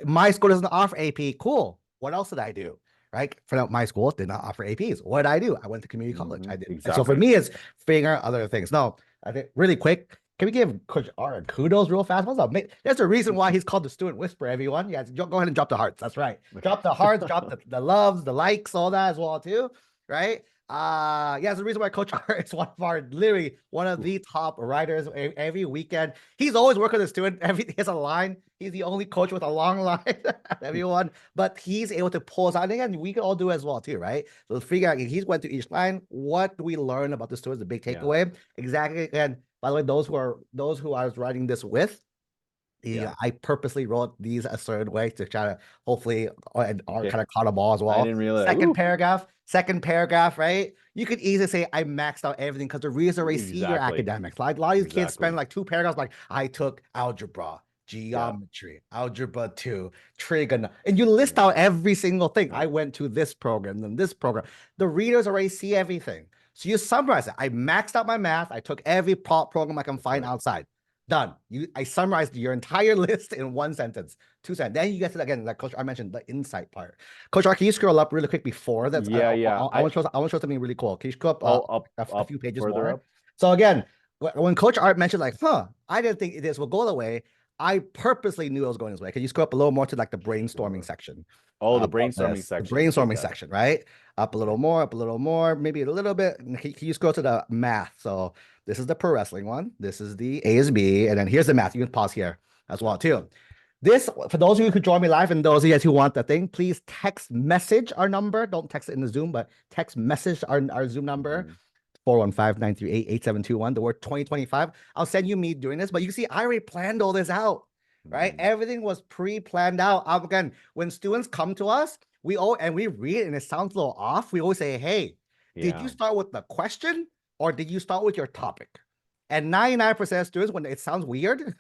my school doesn't offer AP. Cool. What else did I do? Right? For my school did not offer APs. What did I do? I went to community college. I did. And so for Exactly. me, it's figuring out other things. No, I think really quick. Can we give Coach Art kudos real fast? What's up? There's a reason why he's called the student whisperer, everyone. Yeah, go ahead and drop the hearts. That's right. Drop the hearts, drop the loves, the likes, all that as well, too. Right? Yeah, it's the reason why Coach Art is literally one of the top writers every weekend. He's always working with a student. He has a line. He's the only coach with a long line, everyone. But he's able to pull us out. And again, we can all do as well too, right? So figure out he's went to each line. What do we learn about the students? The big Yeah. takeaway. Exactly. And by the way, those who I was writing this with, Yeah. I purposely wrote these a certain way to try to hopefully or Okay. kind of caught a ball as I well. didn't realize. Ooh, Second paragraph, right? You could easily say I maxed out everything because the readers already see your exactly. academics. Like a lot of these kids spend Exactly. like two paragraphs, like I took algebra, Yeah. geometry, algebra 2, trigonometry, and you list Yeah. out every single thing. I Right. went to this program, then this program. The readers already see everything. So you summarize it. I maxed out my math. I took every program I can That's find right. outside. Done. I summarized your entire list in one sentence, 2 sentences. Then you get to again, like Coach I mentioned, the insight part. Coach R, can you scroll up really quick before that? Yeah. Yeah. I want to show something really cool. Can you scroll up Oh, up, a up, few pages further more? up. So again, when Coach Art mentioned like, I didn't think this will go the way. I purposely knew it was going this way. Can you scroll up a little more to like the brainstorming Sure. section Oh, the of brainstorming this? The section. brainstorming Okay. section, right? Up a little more, maybe a little bit. Can you scroll to the math? So this is the pro wrestling one. This is the A is B, and then here's the math. You can pause here as well too. This, for those of you who join me live and those of you guys who want the thing, please text message our number. Don't text it in the Zoom, but text message our Zoom number, Mhm. 415-938-8721, the word 2025. I'll send you me doing this, but you see, I already planned all this out, right? Mhm. Everything was pre-planned out. Again, when students come to us, we read it and it sounds a little off. We always say, hey, did you Yeah. start with the question or did you start with your topic? And 99% of students, when it sounds weird,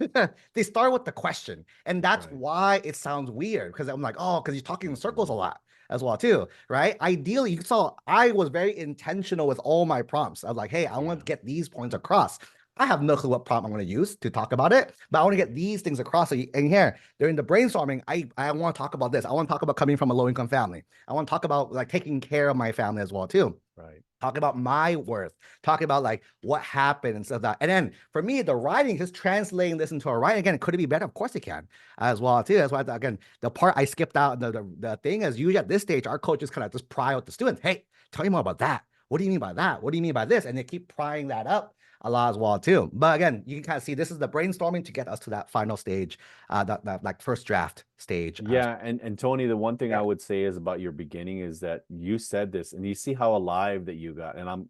they start with the question. And that's Right. why it sounds weird. Because I'm like, oh, because you're talking in circles a Mhm. lot as well, too. Right. Ideally, you saw I was very intentional with all my prompts. I was like, hey, I want Yeah. to get these points across. I have no clue what prompt I'm going to use to talk about it, but I want to get Right. these things across. So and here during the brainstorming, I want to talk about this. I want to talk about coming from a low income family. I want to talk about like taking care of my family as well, too. Right. Talking about my worth, talking about like what happened and stuff like that. And then for me, the writing, just translating this into a writing again, could it be better? Of course it can as well too. That's why again, the part I skipped out, the thing is usually at this stage, our coaches kind of just pry out the students. Hey, tell me more about that. What do you mean by that? What do you mean by this? And they keep prying that up a lot as well too. But again, you can kind of see this is the brainstorming to get us to that final stage, that like first draft stage. Yeah, and Tony, the one thing I Yeah. would say is about your beginning is that you said this, and you see how alive that you got. And I'm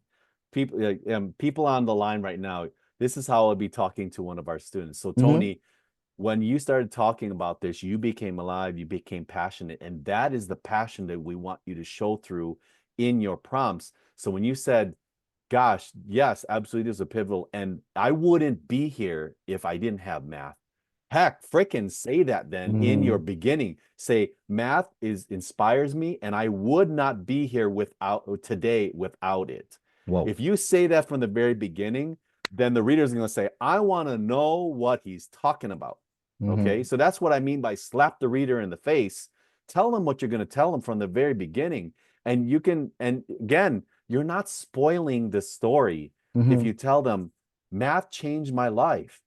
people like people on the line right now. This is how I'll be talking to one of our students. So Mm-hmm. Tony, when you started talking about this, you became alive, you became passionate, and that is the passion that we want you to show through in your prompts. So when you said, "Gosh, yes, absolutely, this is a pivotal," and I wouldn't be here if I didn't have math. Heck, frickin' say that then in your Mm-hmm. beginning. Say math is inspires me, and I would not be here without today without it. Whoa. If you say that from the very beginning, then the reader's going to say, I want to know what he's talking about. Okay, Mhm. so that's what I mean by slap the reader in the face. Tell them what you're going to tell them from the very beginning. And you can, and again, you're not spoiling the story if Mhm. you tell them math changed my life,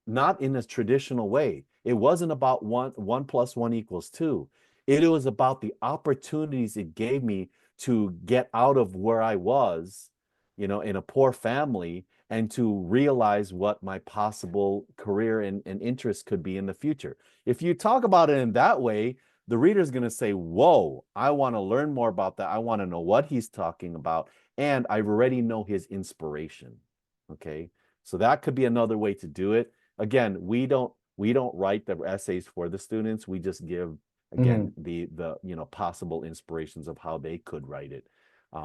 not in a traditional way. It wasn't about one plus one equals two. It was about the opportunities it gave me to get out of where I was, in a poor family, and to realize what my possible career and interest could be in the future. If you talk about it in that way, the reader's going to say, whoa, I want to learn more about that. I want to know what he's talking about. And I already know his inspiration. Okay. So that could be another way to do it. Again, we don't write the essays for the students. We just give, again, Mhm. the possible inspirations of how they could write it.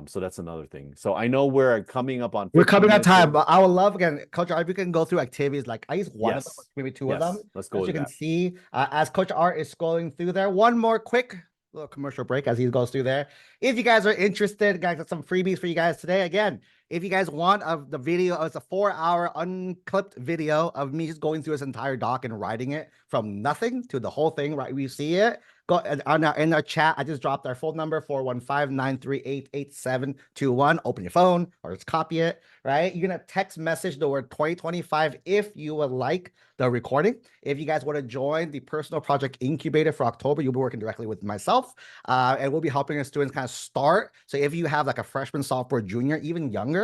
So that's another thing. So I know we're coming up on We're 15 coming on minutes time, here. but I would love again, Coach Art, if you can go through activities like I use one of them, Yes. maybe two of them. Yes. Let's go As to you can that. see, as Coach Art is scrolling through there, one more quick little commercial break as he goes through there. If you guys are interested, guys, got some freebies for you guys today. Again, if you guys want the video, it's a 4-hour unclipped video of me just going through this entire doc and writing it from nothing to the whole thing, right? We see it. Go in our chat. I just dropped our phone number 415-938-8721. Open your phone or just copy it, right? You're gonna text message the word 2025 if you would like the recording. If you guys want to join the personal project incubator for October, you'll be working directly with myself, and we'll be helping our students kind of start. So if you have like a freshman, sophomore, junior, even younger,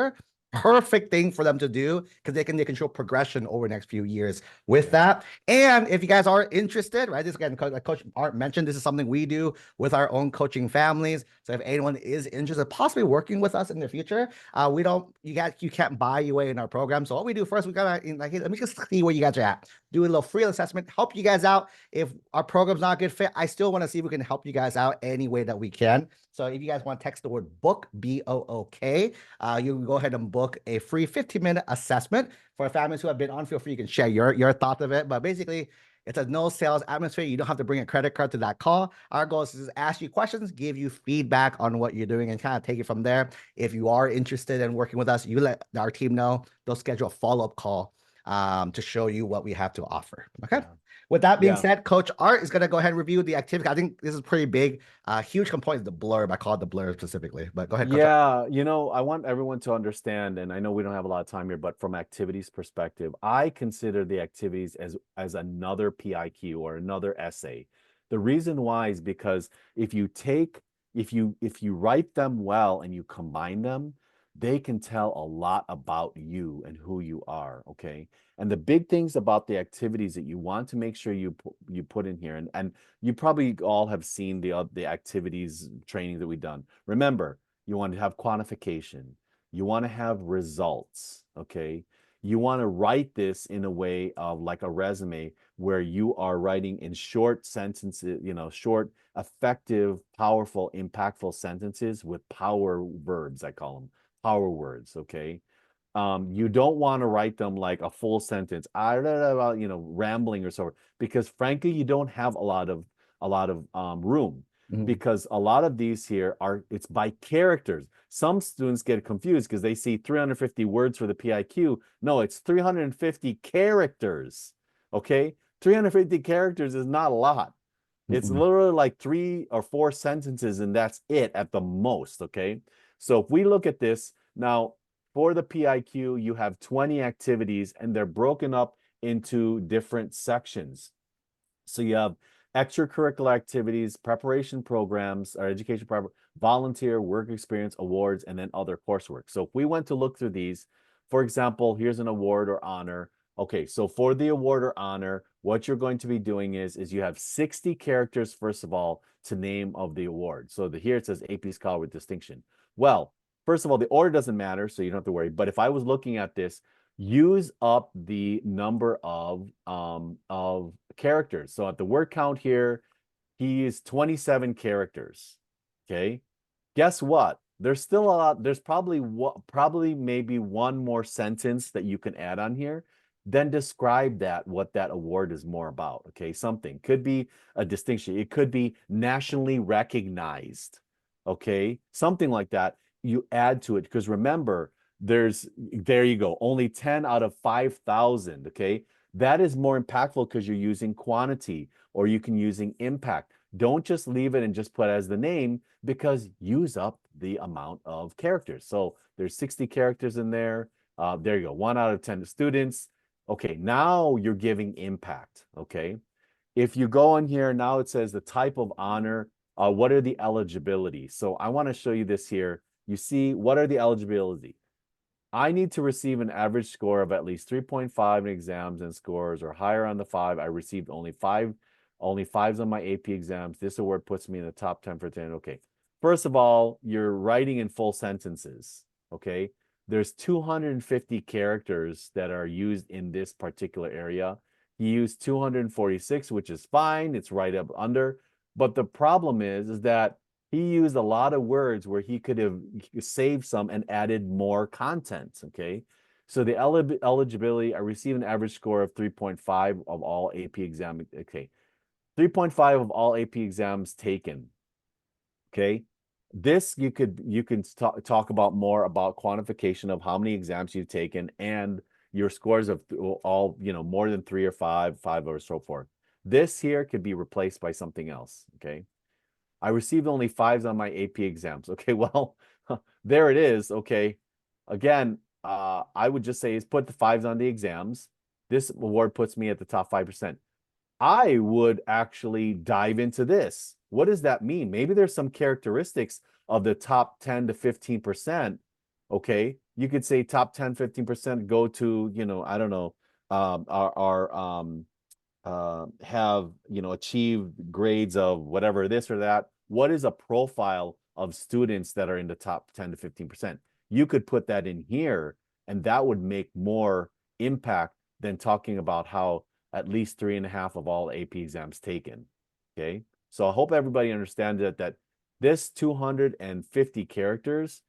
perfect thing for them to do because they can show progression over the next few years with that. And if you guys are interested, right, this again, like Coach Art mentioned, this is something we do with our own coaching families. So if anyone is interested, possibly working with us in the future, we don't, you can't buy your way in our program. So what we do first, we gotta like, hey, let me just see where you guys are at. Do a little free assessment, help you guys out. If our program's not a good fit, I still want to see if we can help you guys out any way that we can. So if you guys want to text the word book, BOOK, you can go ahead and book a free 15-minute assessment for families who have been on. Feel free, you can share your thoughts of it. But basically, it's a no sales atmosphere. You don't have to bring a credit card to that call. Our goal is to just ask you questions, give you feedback on what you're doing, and kind of take it from there. If you are interested in working with us, you let our team know. They'll schedule a follow-up call to show you what we have to offer. Okay. Yeah. With that being Yeah. said, Coach Art is going to go ahead and review the activity. I think this is pretty big. Huge component is the blurb. I call it the blurb specifically. But go ahead, Coach Art. Yeah, I want everyone to understand, and I know we don't have a lot of time here, but from activities perspective, I consider the activities as another PIQ or another essay. The reason why is because if you write them well and you combine them, they can tell a lot about you and who you are, okay? And the big things about the activities that you want to make sure you put in here, and you probably all have seen the activities training that we've done. Remember, you want to have quantification. You want to have results, okay? You want to write this in a way of like a resume where you are writing in short sentences, short, effective, powerful, impactful sentences with power verbs, I call them power words, okay? You don't want to write them like a full sentence, I don't know about, rambling or so, because frankly, you don't have a lot of room, Mhm. because a lot of these here it's by characters. Some students get confused because they see 350 words for the PIQ. No, it's 350 characters. Okay. 350 characters is not a lot. It's Mhm. literally like 3 or 4 sentences, and that's it at the most. Okay. So if we look at this now, for the PIQ, you have 20 activities and they're broken up into different sections. So you have extracurricular activities, preparation programs, or education program, volunteer, work experience, awards, and then other coursework. So if we went to look through these, for example, here's an award or honor. Okay, so for the award or honor, what you're going to be doing is you have 60 characters, first of all, to name of the award. So here it says AP Scholar with distinction. Well, first of all, the order doesn't matter, so you don't have to worry. But if I was looking at this, use up the number of characters. So at the word count here, he is 27 characters. Okay. Guess what? There's still a lot. There's probably maybe one more sentence that you can add on here. Then describe what that award is more about. Okay. Something could be a distinction. It could be nationally recognized. Okay. Something like that. You add to it because remember, there you go. Only 10 out of 5,000. Okay. That is more impactful because you're using quantity or you can using impact. Don't just leave it and just put as the name, because use up the amount of characters. So there's 60 characters in there. There you go. 1 out of 10 students. Okay, now you're giving impact. Okay. If you go in here, now it says the type of honor, what are the eligibility? So I want to show you this here. You see, what are the eligibility? I need to receive an average score of at least 3.5 in exams and scores or higher on the 5. I received only 5s on my AP exams. This award puts me in the top 10 for 10. Okay. First of all, you're writing in full sentences. Okay. There's 250 characters that are used in this particular area. He used 246, which is fine. It's right up under. But the problem is that he used a lot of words where he could have saved some and added more content. Okay. So the eligibility, I received an average score of 3.5 of all AP exam. Okay. 3.5 of all AP exams taken. Okay. This you can talk about more about quantification of how many exams you've taken and your scores of all, more than 3 or 5 or so forth. This here could be replaced by something else. Okay. I received only 5s on my AP exams. Okay, well, there it is. Okay. Again, I would just say is put the 5s on the exams. This award puts me at the top 5%. I would actually dive into this. What does that mean? Maybe there's some characteristics of the top 10 to 15%. Okay. You could say top 10, 15% go to, I don't know, have achieved grades of whatever this or that. What is a profile of students that are in the top 10 to 15%? You could put that in here, and that would make more impact than talking about how at least 3.5 of all AP exams taken. Okay. So I hope everybody understands that this 250 characters,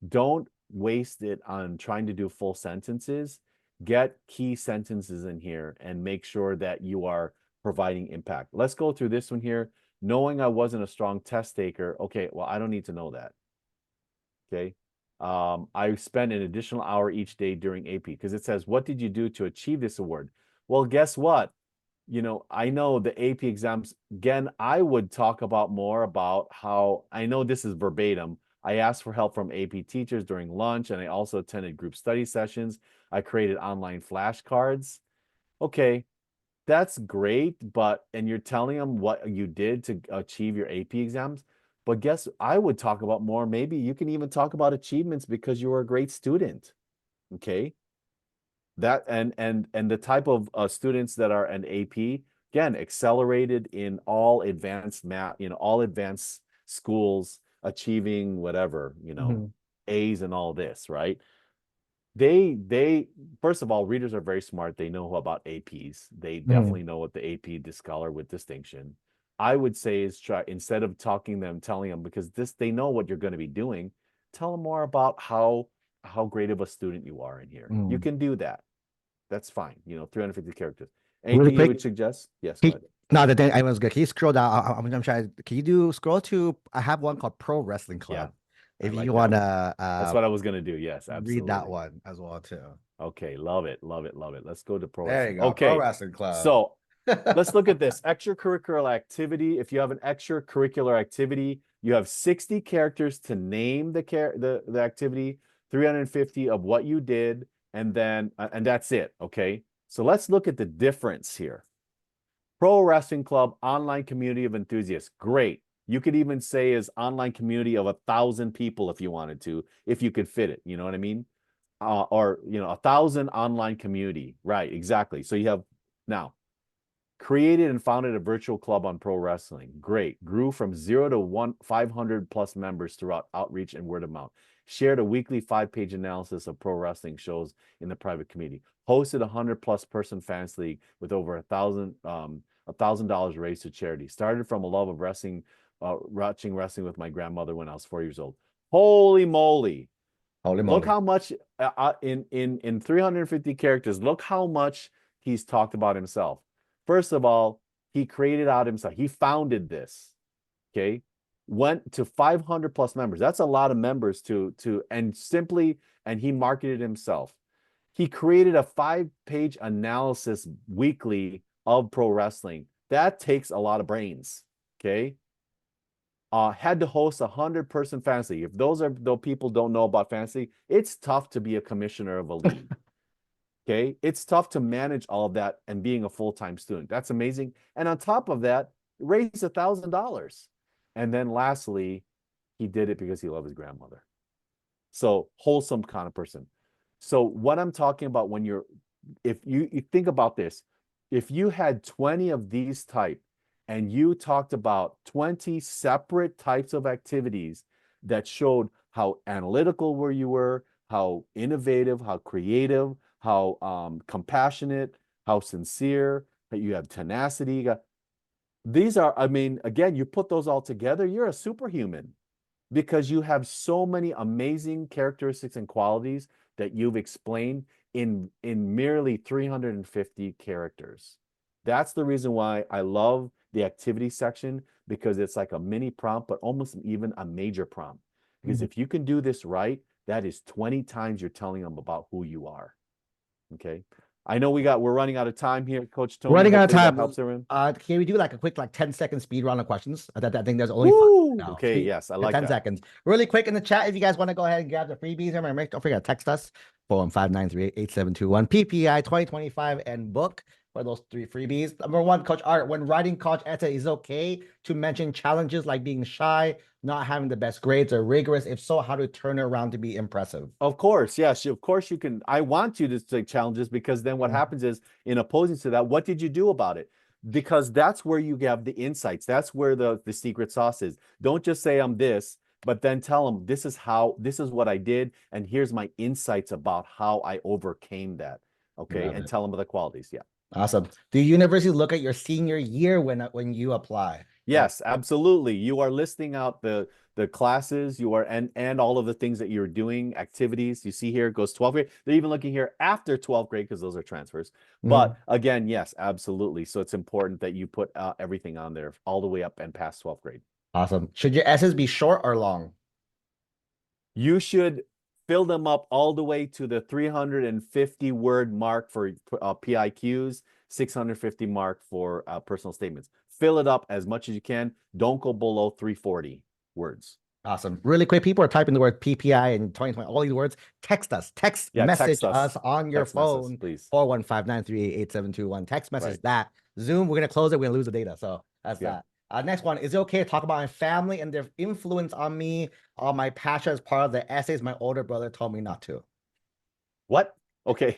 don't waste it on trying to do full sentences. Get key sentences in here and make sure that you are providing impact. Let's go through this one here. Knowing I wasn't a strong test taker. Okay, well, I don't need to know that. Okay. I spent an additional hour each day during AP because it says, what did you do to achieve this award? Well, guess what? I know the AP exams, again, I would talk about more about how, I know this is verbatim. I asked for help from AP teachers during lunch, and I also attended group study sessions. I created online flashcards. Okay, that's great, and you're telling them what you did to achieve your AP exams. But guess I would talk about more. Maybe you can even talk about achievements because you were a great student. Okay. That and the type of students that are an AP, again, accelerated in all advanced math, all advanced schools, achieving whatever, Mhm. A's and all this, right? They first of all, readers are very smart. They know about APs. They Mhm. definitely know what the AP discolor with distinction. I would say is try, instead of telling them, because they know what you're going to be doing, tell them more about how great of a student you are in here. You Mhm. can do that. That's fine. 350 characters. Really Anything you quick, would suggest? Yes, go he, ahead. no, the thing I was good. Can you scroll down? I'm trying. Can you scroll to? I have one called Pro Wrestling Yeah, Club. I If you like that one. wanna That's what I was gonna do. Yes, read that absolutely. one as well too. Okay, love it, love it, love it. Let's go to pro There wrestling. you go, Pro Okay, Wrestling Club. so let's look at this extracurricular activity. If you have an extracurricular activity, you have 60 characters to name the activity, 350 of what you did, and then and that's it. Okay, so let's look at the difference here. Pro Wrestling Club online community of enthusiasts. Great. You could even say is online community of 1,000 people if you wanted to, if you could fit it. You know what I mean? Or 1,000 online community. Right, exactly. So you have now created and founded a virtual club on pro wrestling. Great. Grew from 0 to 500 plus members throughout outreach and word of mouth. Shared a weekly 5-page analysis of pro wrestling shows in the private community. Hosted a 100+ person fans league with over $1,000 raised to charity. Started from a love of wrestling, watching wrestling with my grandmother when I was 4 years old. Holy moly. Holy Look moly. how much in 350 characters, look how much he's talked about himself. First of all, he created out himself. He founded this. Okay. Went to 500+ members. That's a lot of members and he marketed himself. He created a 5-page analysis weekly of pro wrestling. That takes a lot of brains. Okay. Had to host 100-person fantasy. If those people don't know about fantasy, it's tough to be a commissioner of a league. Okay. It's tough to manage all of that and being a full-time student. That's amazing. And on top of that, raised $1,000. And then lastly, he did it because he loved his grandmother. So wholesome kind of person. So what I'm talking about when if you think about this, if you had 20 of these type and you talked about 20 separate types of activities that showed how analytical were you were, how innovative, how creative, how compassionate, how sincere, that you have tenacity. These are, I mean, again, you put those all together, you're a superhuman because you have so many amazing characteristics and qualities that you've explained in merely 350 characters. That's the reason why I love the activity section, because it's like a mini prompt, but almost even a major prompt. Because if you can do this right, that is 20 times you're telling them about who you are. Okay. I know we're running out of time here, Coach Tony. Running out of Hopefully that time. helps everyone. Can we do like a quick 10-second speed round of questions? I think there's only Woo! now. Okay, yes, I like 10 that. seconds. Really quick in the chat, if you guys want to go ahead and grab the freebies, remember, don't forget to text us 415-938-8721, PPI 2025, and book for those 3 freebies. Number 1, Coach Art, when writing college essay, is it okay to mention challenges like being shy, not having the best grades, or rigorous? If so, how to turn it around to be impressive? Of course, yes. Of course you can. I want you to take challenges, because then what happens is, in opposing to that, what did you do about it? Because that's where you have the insights. That's where the secret sauce is. Don't just say I'm this, but then tell them this is what I did, and here's my insights about how I overcame that. Okay, and tell them the qualities. Yeah. Awesome. Do universities look at your senior year when you apply? Yes, absolutely. You are listing out the classes you are and all of the things that you're doing, activities. You see here it goes 12th grade. They're even looking here after 12th grade because those are transfers. But again, yes, absolutely. So it's important that you put everything on there all the way up and past 12th grade. Awesome. Should your essays be short or long? You should fill them up all the way to the 350 word mark for PIQs, 650 mark for personal statements. Fill it up as much as you can. Don't go below 340 words. Awesome. Really quick, people are typing the word PPI in 2020, all these words. Text us. Message us on your phone, please. 415-938-8721. Text message that. Zoom, we're going to close it. We're going to lose the data. So that's that. Next one. Is it okay to talk about my family and their influence on me, on my passion as part of the essays? My older brother told me not to. What? Okay.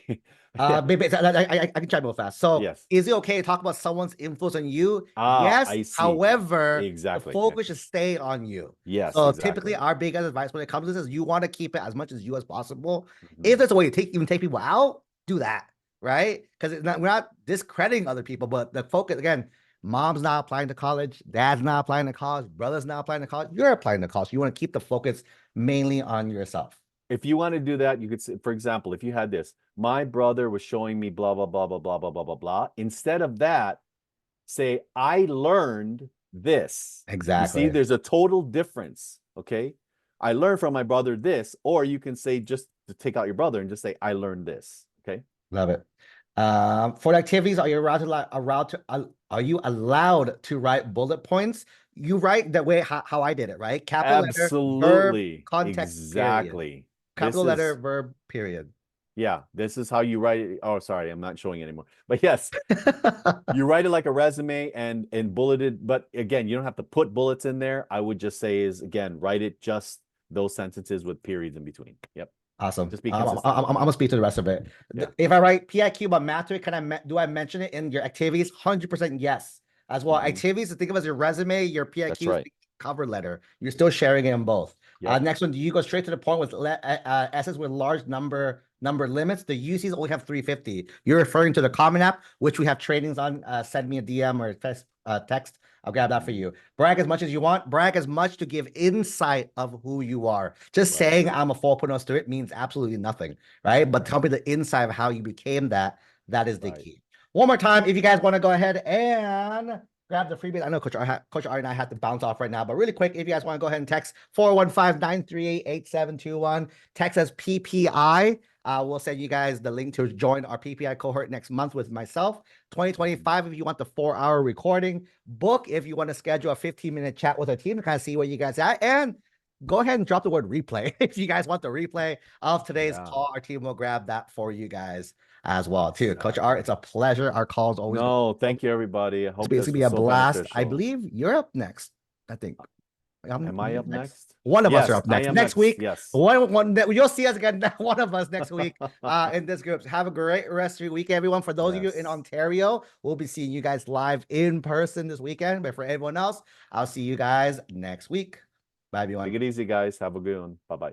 I can try real fast. So is it okay to talk about someone's influence on you? Yes. I see. However, the focus should stay on you. Yes. So typically our biggest advice when it comes to this is you want to keep it as much as you as possible. If there's a way to even take people out, do that. Right? Because we're not discrediting other people, but the focus, again, mom's not applying to college, dad's not applying to college, brother's not applying to college, you're applying to college. You want to keep the focus mainly on yourself. If you want to do that, you could say, for example, if you had this, my brother was showing me blah, blah, blah, blah, blah, blah, blah, blah, blah. Instead of that, say, I learned this. Exactly. You see, there's a total difference. Okay. I learned from my brother this, or you can say, just to take out your brother and just say, I learned this. Okay. Love it. For the activities, are you allowed to write bullet points? You write the way how I did it, right? Capital letter, verb, context, period. Capital letter, verb, period. Yeah, this is how you write it. Oh, sorry, I'm not showing anymore. But yes, you write it like a resume and bulleted. But again, you don't have to put bullets in there. I would just say again, write it just those sentences with periods in between. Yep. Awesome. Just be I'm gonna speak to the rest of it. Yeah. If I write PIQ but math to it, do I mention it in your activities? 100% yes. As well, activities to think of as your resume, your PIQ cover letter. You're still sharing it in both. Yep. Next one, do you go straight to the point with essays with large number limits? The UCs only have 350. You're referring to the Common App, which we have trainings on. Send me a DM or text. I'll grab that for you. Brag as much as you want. Brag as much to give insight of who you are. Just saying I'm a 4.0 student means absolutely nothing, right? But tell me the inside of how you became that. That is the key. One more time, if you guys want to go ahead and grab the freebie. I know Coach Ari and I have to bounce off right now, but really quick, if you guys want to go ahead and text 415-938-8721, text as PPI. We'll send you guys the link to join our PPI cohort next month with myself. 2025, if you want the 4-hour recording, book if you want to schedule a 15-minute chat with our team to kind of see where you guys at. And go ahead and drop the word replay. If you guys want the replay of today's call, our team will grab that for you guys as well, too. Coach Art, it's a pleasure. Our calls always. No, thank you, everybody. I hope It's this gonna be was a so blast. I beneficial. believe you're up next. I think. Am I up next? One of us Yes, are up I next. am Next week, Yes. you'll see us again. One of us next week in this group. Have a great rest of your week, everyone. For those of you in Ontario, we'll be seeing you guys live in person this weekend. But for everyone else, I'll see you guys next week. Bye, everyone. Take it easy, guys. Have a good one. Bye-bye.